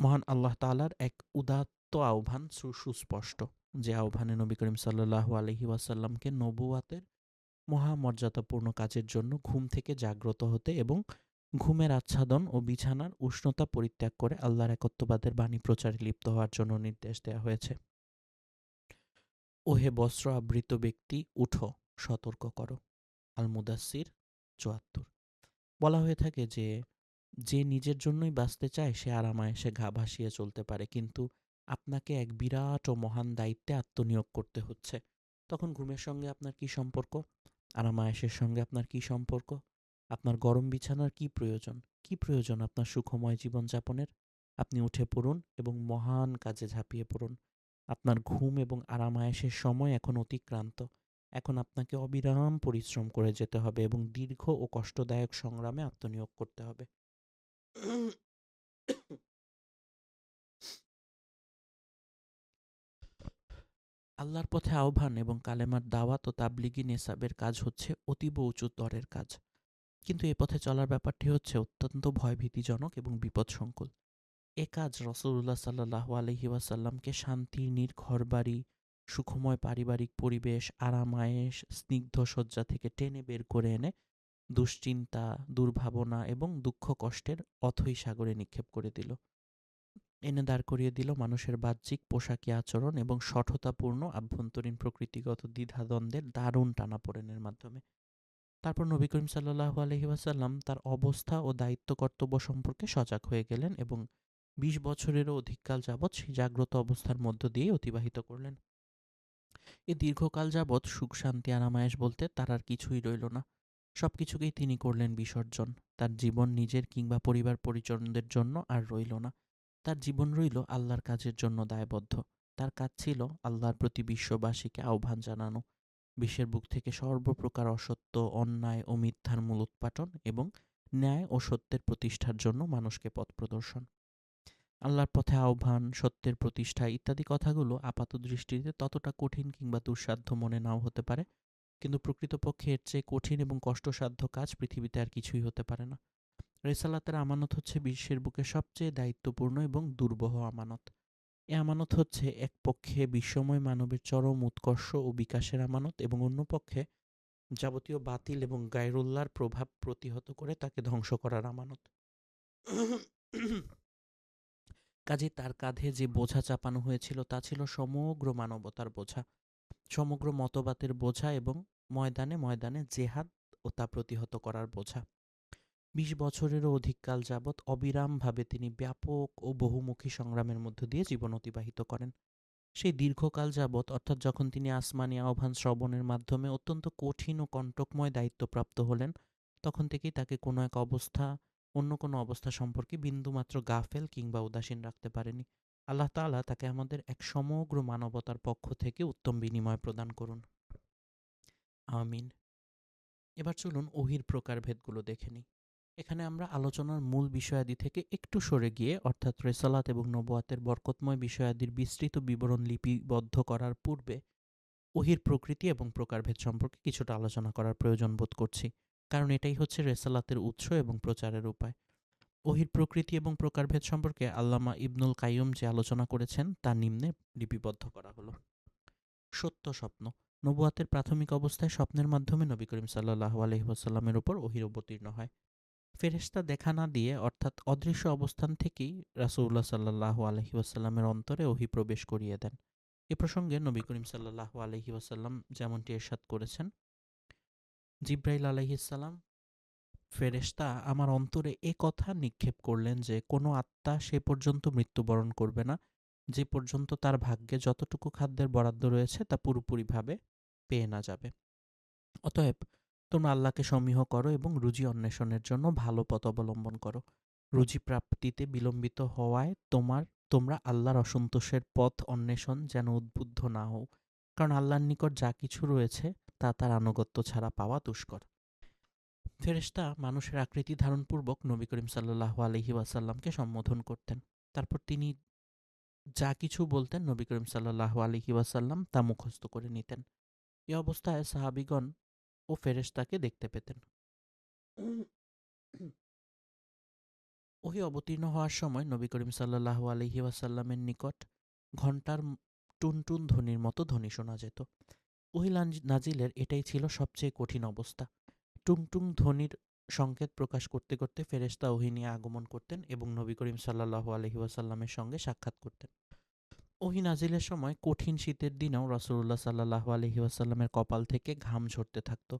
মহান আল্লাহ তাআলার এক উদাত্ত আহ্বান সুস্পষ্ট, যে আহ্বানে নবী করিম সাল্লাল্লাহু আলাইহি ওয়াসাল্লামকে নবুওয়াতের মহামর্যাদাপূর্ণ কাজের জন্য ঘুম থেকে জাগ্রত হতে এবং ঘুমের আচ্ছাদন ও বিছানার উষ্ণতা পরিত্যাগ করে আল্লাহর একত্ববাদের বাণী প্রচারে লিপ্ত হওয়ার জন্য নির্দেশ দেওয়া হয়েছে। ওহে বস্ত্র আবৃত ব্যক্তি, উঠো, সতর্ক করো। আল মুদাসসির ৭৪। বলা হয়ে থাকে যে যে নিজের জন্যই বাঁচতে চায় সে আরামায়েশে ঘা ভাসিয়ে চলতে পারে, কিন্তু আপনাকে এক বিরাট ও মহান দায়িত্বে আত্মনিয়োগ করতে হচ্ছে। তখন ঘুমের সঙ্গে আপনার কি সম্পর্ক? আরামায়েশের সঙ্গে আপনার কি সম্পর্ক? আপনার গরম বিছানার কি প্রয়োজন? কি প্রয়োজন আপনার সুখময় জীবনযাপনের? আপনি উঠে পড়ুন এবং মহান কাজে ঝাঁপিয়ে পড়ুন। আপনার ঘুম এবং আরামায়েশের সময় এখন অতিক্রান্ত। এখন আপনাকে অবিরাম পরিশ্রম করে যেতে হবে এবং দীর্ঘ ও কষ্টদায়ক সংগ্রামে আত্মনিয়োগ করতে হবে। আল্লাহর পথে আহ্বান এবং কালেমার দাওয়াত ও তাবলিগি নেসাবের কাজ হচ্ছে অতীব উঁচু দরের কাজ, কিন্তু এ পথে চলার ব্যাপারটি হচ্ছে অত্যন্ত ভয়ভীতিজনক এবং বিপদসংকুল। এ কাজ রাসূলুল্লাহ সাল্লাল্লাহু আলাইহি ওয়াসাল্লামকে শান্তির ঘরবাড়ি, সুখময় পারিবারিক পরিবেশ, আরাম-আয়েশ, স্নিগ্ধ শয্যা থেকে টেনে বের করে এনে দুশ্চিন্তা, দুর্ভাবনা এবং দুঃখ কষ্টের অথৈ সাগরে নিক্ষেপ করে দিল। এনে দাঁড় করিয়ে দিল মানুষের বাহ্যিক পোশাকি আচরণ এবং শঠতাপূর্ণ আভ্যন্তরীণ প্রকৃতিগত দ্বিধাদ্বন্দ্বের দারুণ টানাপোড়েনের মাধ্যমে। তারপর নবী করিম সাল্লাল্লাহু আলাইহি ওয়াসাল্লাম তার অবস্থা ও দায়িত্ব কর্তব্য সম্পর্কে সজাগ হয়ে গেলেন এবং ২০ বছরেরও অধিককাল যাবৎ সেই জাগ্রত অবস্থার মধ্য দিয়ে অতিবাহিত করলেন। এ দীর্ঘকাল যাবৎ সুখ শান্তি আরামায়েশ বলতে তার আর কিছুই রইল না। সব কিছুকেই তিনি করলেন বিসর্জন। তার জীবন নিজের কিংবা পরিবার পরিজনদের জন্য আর রইল না। তার জীবন রইল আল্লাহর কাজের জন্য দায়বদ্ধ। তার কাজ ছিল আল্লাহর প্রতি বিশ্ববাসীকে আহ্বান জানানো, বিশ্বের বুক থেকে সর্বপ্রকার অসত্য, অন্যায় ও মিথ্যার মূলোৎপাটন এবং ন্যায় ও সত্যের প্রতিষ্ঠার জন্য মানুষকে পথ প্রদর্শন। আল্লাহর পথে আহ্বান, সত্যের প্রতিষ্ঠা ইত্যাদি কথাগুলো আপাতদৃষ্টিতে ততটা কঠিন কিংবা দুঃসাধ্য মনে নাও হতে পারে, কিন্তু প্রকৃতপক্ষে এর চেয়ে কঠিন এবং কষ্টসাধ্য কাজ পৃথিবীতে আর কিছুই হতে পারে না। রেসালাতের আমানত হচ্ছে বিশ্বের বুকে সবচেয়ে দায়িত্বপূর্ণ এবং দুর্বহ আমানত। এ আমানত হচ্ছে এক পক্ষে বিশ্বময় মানবের চরম উৎকর্ষ ও বিকাশের আমানত এবং অন্য পক্ষে যাবতীয় বাতিল এবং গায়রুল্লাহর প্রভাব প্রতিহত করে তাকে ধ্বংস করার আমানত। কাজে তার কাঁধে যে বোঝা চাপানো হয়েছিল তা ছিল সমগ্র মানবতার বোঝা, সমগ্র মতবাদের বোঝা এবং ময়দানে ময়দানে জেহাদ ও তা প্রতিহত করার বোঝা। ২০ বছরেরও অধিককাল যাবৎ অবিরামভাবে তিনি ব্যাপক ও বহুমুখী সংগ্রামের মধ্য দিয়ে জীবন অতিবাহিত করেন। সেই দীর্ঘকাল যাবৎ, অর্থাৎ যখন তিনি আসমানি আহ্বান শ্রবণের মাধ্যমে অত্যন্ত কঠিন ও কণ্টকময় দায়িত্বপ্রাপ্ত হলেন, তখন থেকেই তাকে কোনো এক অবস্থা অন্য কোনো অবস্থা সম্পর্কে বিন্দুমাত্র গাফেল কিংবা উদাসীন রাখতে পারেনি। আল্লাহ তাআলা তাকে আমাদের এক সমগ্র মানবতার পক্ষ থেকে উত্তম বিনিময় প্রদান করুন। আমিন। এবার চলুন ওহির প্রকারভেদগুলো দেখে নিই। এখানে আমরা আলোচনার মূল বিষয়াদি থেকে একটু সরে গিয়ে, অর্থাৎ রেসালাত এবং নবুয়াতের বরকতময় বিষয়াদির বিস্তৃত বিবরণ লিপিবদ্ধ করার পূর্বে ওহির প্রকৃতি এবং প্রকারভেদ সম্পর্কে কিছুটা আলোচনা করার প্রয়োজন বোধ করছি, কারণ এটাই হচ্ছে রেসালাতের উৎস এবং প্রচারের উপায়। ওহির প্রকৃতি এবং প্রকারভেদ সম্পর্কে আল্লামা ইবনুল কাইয়ুম যে আলোচনা করেছেন তা নিম্নে লিপিবদ্ধ করা হলো। সত্য স্বপ্ন। নবুয়াতের প্রাথমিক অবস্থায় স্বপ্নের মাধ্যমে নবী করিম সাল্লাল্লাহু আলাইহি ওয়াসাল্লামের উপর ওহী অবতীর্ণ হয়। ফেরেশতা দেখা না দিয়ে, অর্থাৎ অদৃশ্য অবস্থান থেকেই রাসূলুল্লাহ সাল্লাল্লাহু আলাইহি ওয়াসাল্লামের অন্তরে ওহী প্রবেশ করিয়ে দেন। এ প্রসঙ্গে নবী করিম সাল্লাল্লাহু আলাইহি ওয়াসাল্লাম যেমনটি ইরশাদ করেছেন, জিবরাইল আলাইহিস সালাম ফেরেশতা আমার অন্তরে এ কথা নিক্ষেপ করলেন যে কোনো আত্মা সে পর্যন্ত মৃত্যুবরণ করবে না যে পর্যন্ত তার ভাগ্যে যতটুকু খাদ্যের বরাদ্দ রয়েছে তা পুরোপুরিভাবে পেয়ে না যাবে। অতএব তোমরা আল্লাহকে সমীহ করো এবং রুজি অন্বেষণের জন্য ভালো পথ অবলম্বন করো। রুজি প্রাপ্তিতে বিলম্বিত হওয়ায় তোমরা আল্লাহর অসন্তোষের পথ অন্বেষণ যেন উদ্বুদ্ধ না হও, কারণ আল্লাহর নিকট যা কিছু রয়েছে তা তার আনুগত্য ছাড়া পাওয়া দুষ্কর। ফেরেশতা মানুষের আকৃতি ধারণপূর্বক নবী করিম সাল্লাল্লাহু আলাইহি ওয়াসাল্লামকে সম্বোধন করতেন। তারপর তিনি যা কিছু বলতেন নবী করিম সাল্লাল্লাহু আলাইহি ওয়াসাল্লাম তা মুখস্থ করে নিতেন। এ অবস্থায় সাহাবীগণ ও ফেরেশতাকে দেখতে পেতেন। ওহী অবতীর্ণ হওয়ার সময় নবী করিম সাল্লাল্লাহু আলাইহি ওয়াসাল্লামের নিকট ঘণ্টার টুনটুন ধ্বনির মতো ধ্বনি শোনা যেত। ওহী নাজিলের এটাই ছিল সবচেয়ে কঠিন অবস্থা। টুংটুং ধ্বনির সংকেত প্রকাশ করতে করতে ফেরেশতা ওহী নিয়ে আগমন করতেন এবং নবী করিম সাল্লাল্লাহু আলাইহি ওয়াসাল্লামের সঙ্গে সাক্ষাৎ করতেন। ওহী নাজিলের সময় কঠিন শীতের দিনেও রাসূলুল্লাহ সাল্লাল্লাহু আলাইহি ওয়াসাল্লামের কপাল থেকে ঘাম ঝরতে থাকত।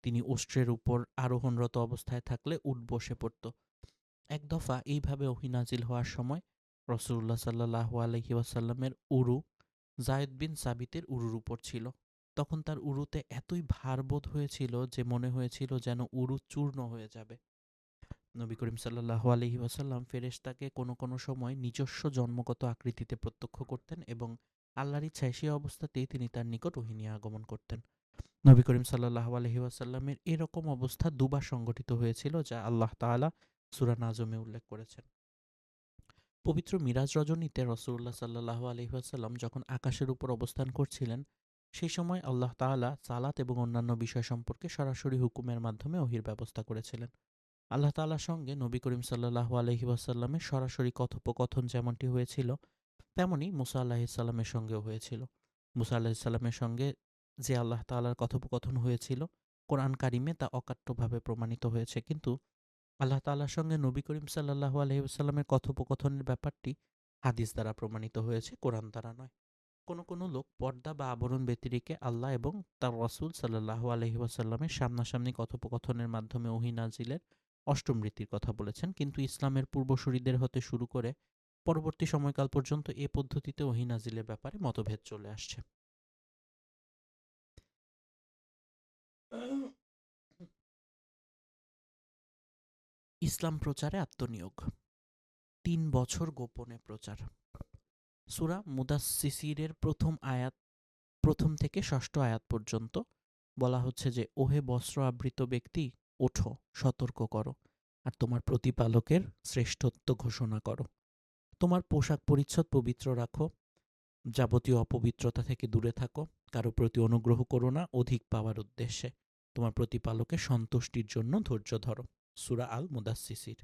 তিনি উষ্ট্রের উপর আরোহণরত অবস্থায় থাকলে উট বসে পড়ত। এক দফা এইভাবে ওহী নাজিল হওয়ার সময় রাসূলুল্লাহ সাল্লাল্লাহু আলাইহি ওয়াসাল্লামের উরু যায়েদ বিন সাবিতের উরুর উপর ছিল। তখন তার উরুতে এতই ভার বোধ হয়েছিল যে মনে হয়েছিল যেন উরু চূর্ণ হয়ে যাবে। নবী করিম সাল্লাল্লাহু আলাইহি ওয়াসাল্লাম ফেরেশতাকে কোনো কোনো সময় নিজস্ব জন্মগত আকৃতিতে প্রত্যক্ষ করতেন এবং আল্লাহর ইচ্ছায় সে অবস্থাতেই তিনি তার নিকট ওহী নিয়ে আগমন করতেন। নবী করিম সাল্লাল্লাহু আলাইহি ওয়াসাল্লামের এরকম অবস্থা দুবার সংঘটিত হয়েছিল, যা আল্লাহ তাআলা সূরা নাজমে উল্লেখ করেছেন। পবিত্র মিরাজ রজনীতে রাসূলুল্লাহ সাল্লাল্লাহু আলাইহি ওয়াসাল্লাম যখন আকাশের উপর অবস্থান করছিলেন, সেই সময় আল্লাহ তাআলা সালাত এবং অন্যান্য বিষয় সম্পর্কে সরাসরি হুকুমের মাধ্যমে ওহীর ব্যবস্থা করেছিলেন। আল্লাহ তাআলার সঙ্গে নবী করিম সাল্লাল্লাহু আলাইহি ওয়াসাল্লামের সরাসরি কথোপকথন যেমনটি হয়েছিল, তেমনি মুসা আলাইহিস সালামের সঙ্গেও হয়েছিল। মুসা আলাইহিস সালামের সঙ্গে যে আল্লাহ তাআলার কথোপকথন হয়েছিল, কোরআন কারিমে তা অকাট্যভাবে প্রমাণিত হয়েছে, কিন্তু আল্লাহ তাআলার সঙ্গে নবী করিম সাল্লাল্লাহু আলাইহি ওয়াসাল্লামের কথোপকথনের ব্যাপারটি হাদিস দ্বারা প্রমাণিত হয়েছে, কোরআন দ্বারা নয়। কোনো কোনো লোক পর্দা বা আবরণ ব্যতিরেকে আল্লাহ এবং তার রাসূল সাল্লাল্লাহু আলাইহি ওয়াসাল্লামের সামনাসামনি কথোপকথনের মাধ্যমে ওহী নাজিলের অষ্টম রীতির কথা বলেছেন, কিন্তু ইসলামের পূর্বসূরিদের হতে শুরু করে পরবর্তী সময়কাল পর্যন্ত এ পদ্ধতিতে ওহী নাজিলের ব্যাপারে মতভেদ চলে আসছে। ইসলাম প্রচারে আত্মনিয়োগ। ৩ বছর গোপনে প্রচার। সূরা মুদাসসিসিরের প্রথম থেকে ষষ্ঠ আয়াত পর্যন্ত বলা হচ্ছে যে, ওহে বস্ত্র আবৃত ব্যক্তি, ওঠো, সতর্ক করো, আর তোমার প্রতিপালকের শ্রেষ্ঠত্ব ঘোষণা করো। তোমার পোশাক পরিচ্ছদ পবিত্র রাখো, যাবতীয় অপবিত্রতা থেকে দূরে থাকো, কারো প্রতি অনুগ্রহ করো না অধিক পাওয়ার উদ্দেশ্যে, তোমার প্রতিপালকের সন্তুষ্টির জন্য ধৈর্য ধরো। সূরা আল মুদাসসিসির।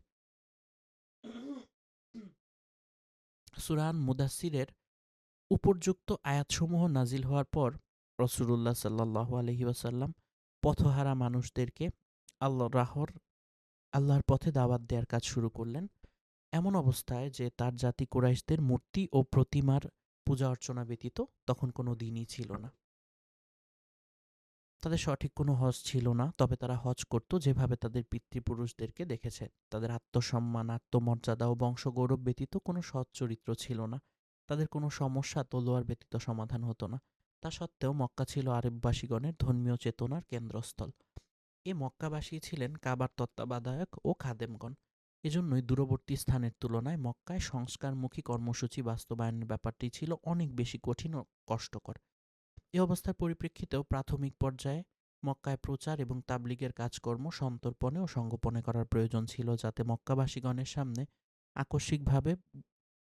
সূরা আল মুদাসসিরের উপর্যুক্ত আয়াতসমূহ নাজিল হওয়ার পর রাসূলুল্লাহ সাল্লাল্লাহু আলাইহি ওয়াসাল্লাম পথহারা মানুষদেরকে আল্লাহর পথে দাওয়াত দেওয়ার কাজ শুরু করলেন, এমন অবস্থায় যে তার জাতি কুরাইশদের মূর্তি ও প্রতিমার পূজা অর্চনা ব্যতীত তখন কোনো দিনই ছিল না। তাদের সঠিক কোনো হজ ছিল না, তবে তারা হজ করত যেভাবে তাদের পিতৃপুরুষদেরকে দেখেছে। তাদের আত্মসম্মান, আত্মমর্যাদা ও বংশগৌরব ব্যতীত কোনো সৎ চরিত্র ছিল না। তাদের কোনো সমস্যা তলোয়ার ব্যতীত সমাধান হতো না। তা সত্ত্বেও মক্কা ছিল আরববাসীগণের ধর্মীয় চেতনার কেন্দ্রস্থল। এ মক্কাবাসী ছিলেন কাবার তত্ত্বাবধায়ক ও খাদেমগণ। এজন্যই দূরবর্তী স্থানের তুলনায় মক্কায় সংস্কারমুখী কর্মসূচি বাস্তবায়নের ব্যাপারটি ছিল অনেক বেশি কঠিন ও কষ্টকর। এ অবস্থার পরিপ্রেক্ষিতেও প্রাথমিক পর্যায়ে মক্কায় প্রচার এবং তাবলীগের কাজকর্ম সন্তর্পণে ও সংগোপনে করার প্রয়োজন ছিল, যাতে মক্কাবাসীগণের সামনে আকস্মিকভাবে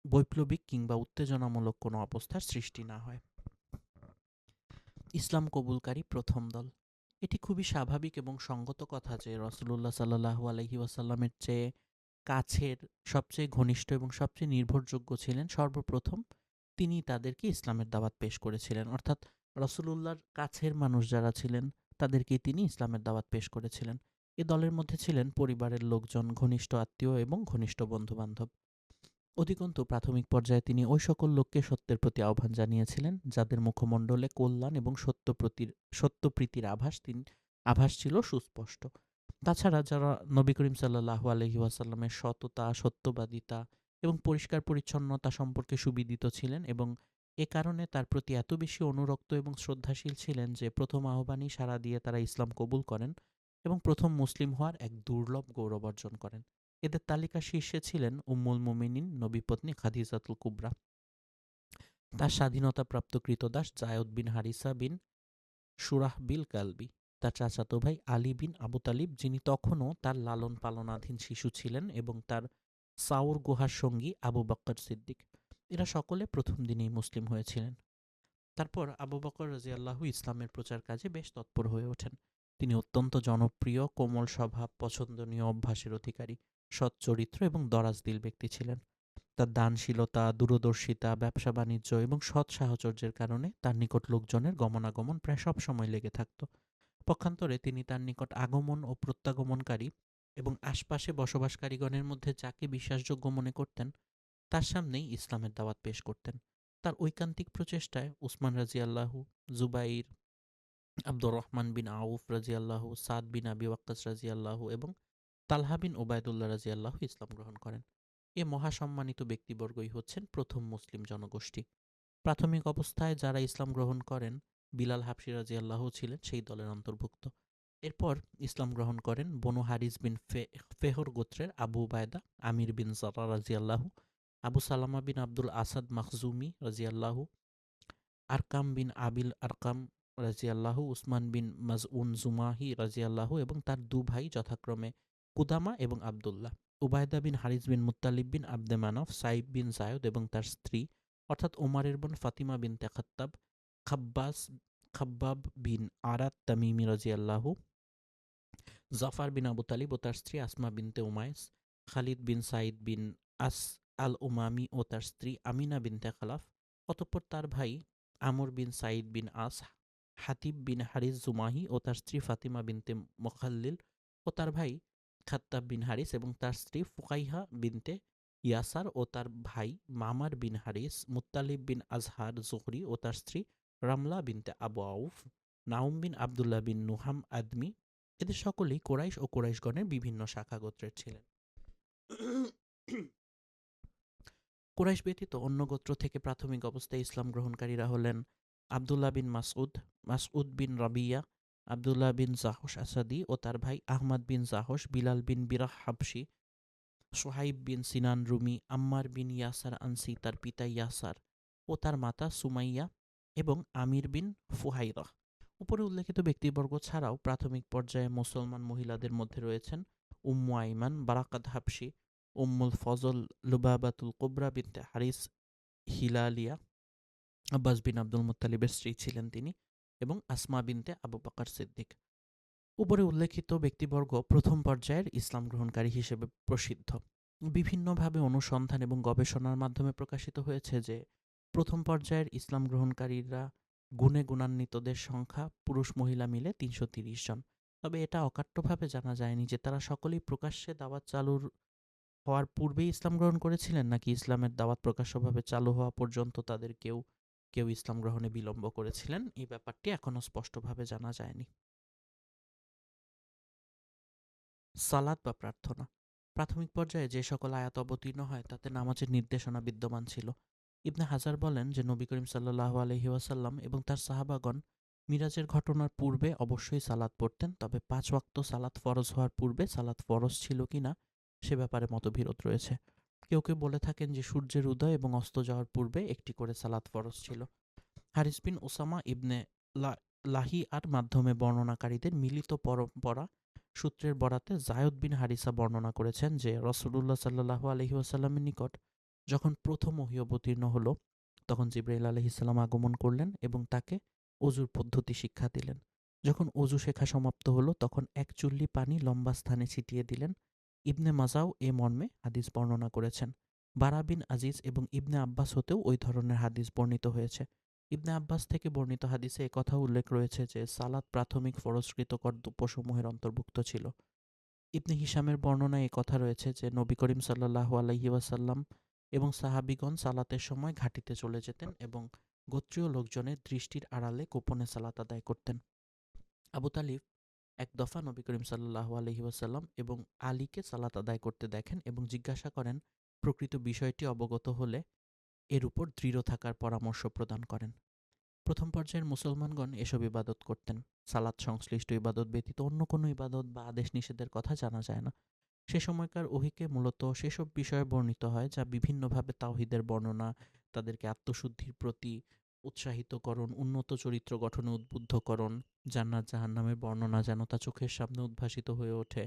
বৈপ্লবিক কিংবা উত্তেজনামূলক কোনো অবস্থার সৃষ্টি না হয়। ইসলাম কবুলকারী প্রথম দল। এটি খুবই স্বাভাবিক এবং সঙ্গত কথা যে রাসূলুল্লাহ সাল্লাল্লাহু আলাইহি ওয়াসাল্লামের চেয়ে কাছের, সবচেয়ে ঘনিষ্ঠ এবং সবচেয়ে নির্ভরযোগ্য ছিলেন সর্বপ্রথম তিনি তাদেরকে ইসলামের দাওয়াত পেশ করেছিলেন। অর্থাৎ রাসূলুল্লাহর কাছের মানুষ যারা ছিলেন তাদেরকেই তিনি ইসলামের দাওয়াত পেশ করেছিলেন। এ দলের মধ্যে ছিলেন পরিবারের লোকজন, ঘনিষ্ঠ আত্মীয় এবং ঘনিষ্ঠ বন্ধুবান্ধব। অধিকন্তু প্রাথমিক পর্যায়ে তিনি ওই সকল লোককে সত্যের প্রতি আহ্বান জানিয়েছিলেন যাদের মুখমণ্ডলে কল্যাণ এবং সত্যপ্রীতির আভাস ছিল সুস্পষ্ট। তাছাড়া যারা নবী করিম সাল্লাল্লাহু আলাইহি ওয়াসাল্লামের সততা, সত্যবাদিতা এবং পরিষ্কার পরিচ্ছন্নতা সম্পর্কে সুবিদিত ছিলেন এবং এ কারণে তার প্রতি এত বেশি অনুরক্ত এবং শ্রদ্ধাশীল ছিলেন যে প্রথম আহ্বানেই সাড়া দিয়ে তারা ইসলাম কবুল করেন এবং প্রথম মুসলিম হওয়ার এক দুর্লভ গৌরব অর্জন করেন। এদের তালিকা শীর্ষে ছিলেন উম্মুল মুমিনিন নবীপত্নী খাদিজাতুল কুবরা, তার স্বাধীনতাপ্রাপ্ত কৃতদাস জায়দ বিন হারিসা বিন সুরাহবিল কালবি, তার চাচাতো ভাই আলী বিন আবু তালিব, যিনি তখনও তার লালন পালনাধীন শিশু ছিলেন, এবং তার সাউর গুহার সঙ্গী আবু বকর সিদ্দিক। এরা সকলে প্রথম দিনেই মুসলিম হয়েছিলেন। তারপর আবু বকর রাদিয়াল্লাহু ইসলামের প্রচার কাজে বেশ তৎপর হয়ে ওঠেন। তিনি অত্যন্ত জনপ্রিয়, কোমল স্বভাব, পছন্দনীয় অভ্যাসের অধিকারী, সৎ চরিত্র এবং দরাজ দিল ব্যক্তি ছিলেন। তার দানশীলতা, দূরদর্শিতা, ব্যবসা বাণিজ্য এবং সৎ সাহচর্যের কারণে তার নিকট লোকজনের গমনাগমন প্রায় সব সময় লেগে থাকত। পক্ষান্তরে তিনি তার নিকট আগমন ও প্রত্যাগমনকারী এবং আশপাশে বসবাসকারীগণের মধ্যে যাকে বিশ্বাসযোগ্য মনে করতেন তার সামনেই ইসলামের দাওয়াত পেশ করতেন। তার ঐকান্তিক প্রচেষ্টায় উসমান রাজিয়াল্লাহু, জুবাইর, আব্দুর রহমান বিন আউফ রাজিয়াল্লাহু, সাদ বিন আবি ওয়াক্কাস রাজিয়াল্লাহু এবং তালহা বিন ওবায়দুল্লাহ রাজিয়াল্লাহু ইসলাম গ্রহণ করেন। এ মহাসম্মানিত ব্যক্তিবর্গই হচ্ছেন প্রথম মুসলিম জনগোষ্ঠী। প্রাথমিক অবস্থায় যারা ইসলাম গ্রহণ করেন, বিলাল হাবশী রাদিয়াল্লাহু ছিলেন সেই দলের অন্তর্ভুক্ত। এরপর ইসলাম গ্রহণ করেন বনু হারিস বিন ফেহর গোত্রের আবু উবায়দা, আমির বিন জারা রাজিয়াল্লাহু, আবু সালামা বিন আব্দুল আসাদ মাখজুমি রাজিয়াল্লাহু, আরকাম বিন আবিল আরকাম রাজিয়াল্লাহু, উসমান বিন মাজউন জুমাহি রাজিয়াল্লাহু এবং তার দু ভাই যথাক্রমে কুদামা এবং আবদুল্লাহ, উবায়দা বিন হারিস বিন মুত্তালিব বিন আব্দে মানফ, সাইব বিন জায়দ এবং তার স্ত্রী অর্থাৎ ওমারের বোন ফাতিমা বিনতে খাত্তাব, খাব্বাব বিন আরাত তামিমি রাজিয়াল্লাহু, জাফার বিন আবু তালিব ও তার স্ত্রী আসমা বিনতে উমাইস, খালিদ বিন সাইদ বিন আস আল উমামি ও তার স্ত্রী আমিনা বিনতে খালাফ, অতঃপর তার ভাই আমর বিন সাইদ বিন আস, হাতিব বিন হারিস জুমাহি ও তার স্ত্রী ফাতিমা বিনতে মুখাল্লিল ও তার ভাই খাত্তাব বিন হারিস এবং তার স্ত্রী ফুকাইহা বিনতে ইয়াসার ও তার ভাই মামার বিন হারিস, মুত্তালিব বিন আজহার জুহরি ও তার স্ত্রী রামলা বিনতে আবু আউফ, নাউম বিন আবদুল্লাহ বিন নুহাম আদমি। এদের সকলেই কোরাইশ ও কোরাইশগণের বিভিন্ন শাখা গোত্রের ছিলেন। কোরাইশ ব্যতীত অন্য গোত্র থেকে প্রাথমিক অবস্থায় ইসলাম গ্রহণকারীরা হলেন আবদুল্লাহ বিন মাসউদ, মাসউদ বিন রাবিয়া, আবদুল্লাহ বিন জাহস আসাদি ও তার ভাই আহমদ বিন জাহস, বিলাল বিন বিরাহ হাবশি, সোহাইব বিন সিনান রুমি, আম্মার বিন ইয়াসার আনসি তার পিতা ইয়াসার ও তার মাতা সুমাইয়া এবং আমির বিন ফুহাইরা। উপরে উল্লেখিত ব্যক্তিবর্গ ছাড়াও প্রাথমিক পর্যায়ে মুসলমান মহিলাদের মধ্যে রয়েছেন উম্মু আইমান, বারাকাত হাবশি, উম্মুল ফজল, লুবাবাতুল কুবরা বিনতে হারিস হিলালিয়া, আব্বাস বিন আব্দুল মুত্তালিবের স্ত্রী ছিলেন তিনি, এবং আসমা বিনতে আবু বকর সিদ্দিক। উপরে উল্লেখিত ব্যক্তিবর্গ প্রথম পর্যায়ের ইসলাম গ্রহণকারী হিসেবে প্রসিদ্ধ। বিভিন্নভাবে অনুসন্ধান এবং গবেষণার মাধ্যমে প্রকাশিত হয়েছে যে প্রথম পর্যায়ের ইসলাম গ্রহণকারীরা গুণে গুণান্বিতদের সংখ্যা পুরুষ মহিলা মিলে ৩৩০ জন। তবে এটা অকাট্যভাবে জানা যায়নি যে তারা সকলেই প্রকাশ্যে দাওয়াত চালুর হওয়ার পূর্বেই ইসলাম গ্রহণ করেছিলেন নাকি ইসলামের দাওয়াত প্রকাশ্যভাবে চালু হওয়া পর্যন্ত তাদের কেউ কেউ ইসলাম গ্রহণে বিলম্ব করেছিলেন। এই ব্যাপারটি এখনও স্পষ্টভাবে জানা যায়নি। সালাত বা প্রার্থনা। প্রাথমিক পর্যায়ে যে সকল আয়াত অবতীর্ণ হয় তাতে নামাজের নির্দেশনা বিদ্যমান ছিল। ইবনে হাজার বলেন যে নবী করিম সাল্লাল্লাহু আলাইহি ওয়াসাল্লাম এবং তার সাহাবাগণ মিরাজের ঘটনার পূর্বে অবশ্যই সালাত পড়তেন, তবে ৫ ওয়াক্ত সালাত ফরজ হওয়ার পূর্বে সালাত ফরজ ছিল কিনা সে ব্যাপারে মতবিরোধ রয়েছে। কেউ কেউ বলে থাকেন যে সূর্যের উদয় এবং অস্ত যাওয়ার পূর্বে একটি করে সালাত ফরজ ছিল। হারিস বিন ওসামা ইবনে লাহিয়ার মাধ্যমে বর্ণনাকারীদের মিলিত পরম্পরা সূত্রের বরাতে জায়দ বিন হারিসা বর্ণনা করেছেন যে রাসূলুল্লাহ সাল্লাল্লাহু আলাইহি ওয়াসাল্লামের নিকট যখন প্রথম ওহী অবতীর্ণ হলো তখন জিবরাইল আলাইহিস সালাম আগমন করলেন এবং তাকে অজুর পদ্ধতি শিক্ষা দিলেন। যখন অজু শেখা সমাপ্ত হলো তখন এক চুল্লি পানি লম্বা স্থানে ছিটিয়ে দিলেন। ইবনে মাজাও এ মর্মে হাদিস বর্ণনা করেছেন। বারা বিন আজিজ এবং ইবনে আব্বাস হতেও ওই ধরনের হাদিস বর্ণিত হয়েছে। ইবনে আব্বাস থেকে বর্ণিত হাদিসে একথা উল্লেখ রয়েছে যে সালাত প্রাথমিক ফরজকৃত কর্তব্যসমূহের অন্তর্ভুক্ত ছিল। ইবনে হিশামের বর্ণনায় একথা রয়েছে যে নবী করিম সাল্লাল্লাহু আলাইহি ওয়াসাল্লাম এবং সাহাবীগণ সালাতের সময় ঘাটিতে চলে যেতেন এবং গোত্রীয় লোকজনের দৃষ্টির আড়ালে গোপনে সালাত আদায় করতেন। আবু তালিব এক দফা নবী করিম সাল্লাল্লাহু আলাইহি ওয়াসাল্লাম এবং আলীকে সালাত আদায় করতে দেখেন এবং জিজ্ঞাসা করেন, প্রকৃত বিষয়টি অবগত হলে এর উপর দৃঢ় থাকার পরামর্শ প্রদান করেন। প্রথম পর্যায়ের মুসলমানগণ এসব ইবাদত করতেন। সালাত সংশ্লিষ্ট ইবাদত ব্যতীত অন্য কোনো ইবাদত বা আদেশ নিষেধের কথা জানা যায় না। সে সময়কার ওহীকে মূলত সেসব বিষয়ে বর্ণিত হয় যা বিভিন্নভাবে তাওহীদের বর্ণনা, তাদেরকে আত্মশুদ্ধির প্রতি উৎসাহিতকরণ, উন্নত চরিত্র গঠনে উদ্বুদ্ধকরণ, জান্নাত জাহান্নামের বর্ণনা যেন তা চোখের সামনে উদ্ভাসিত হয়ে ওঠে,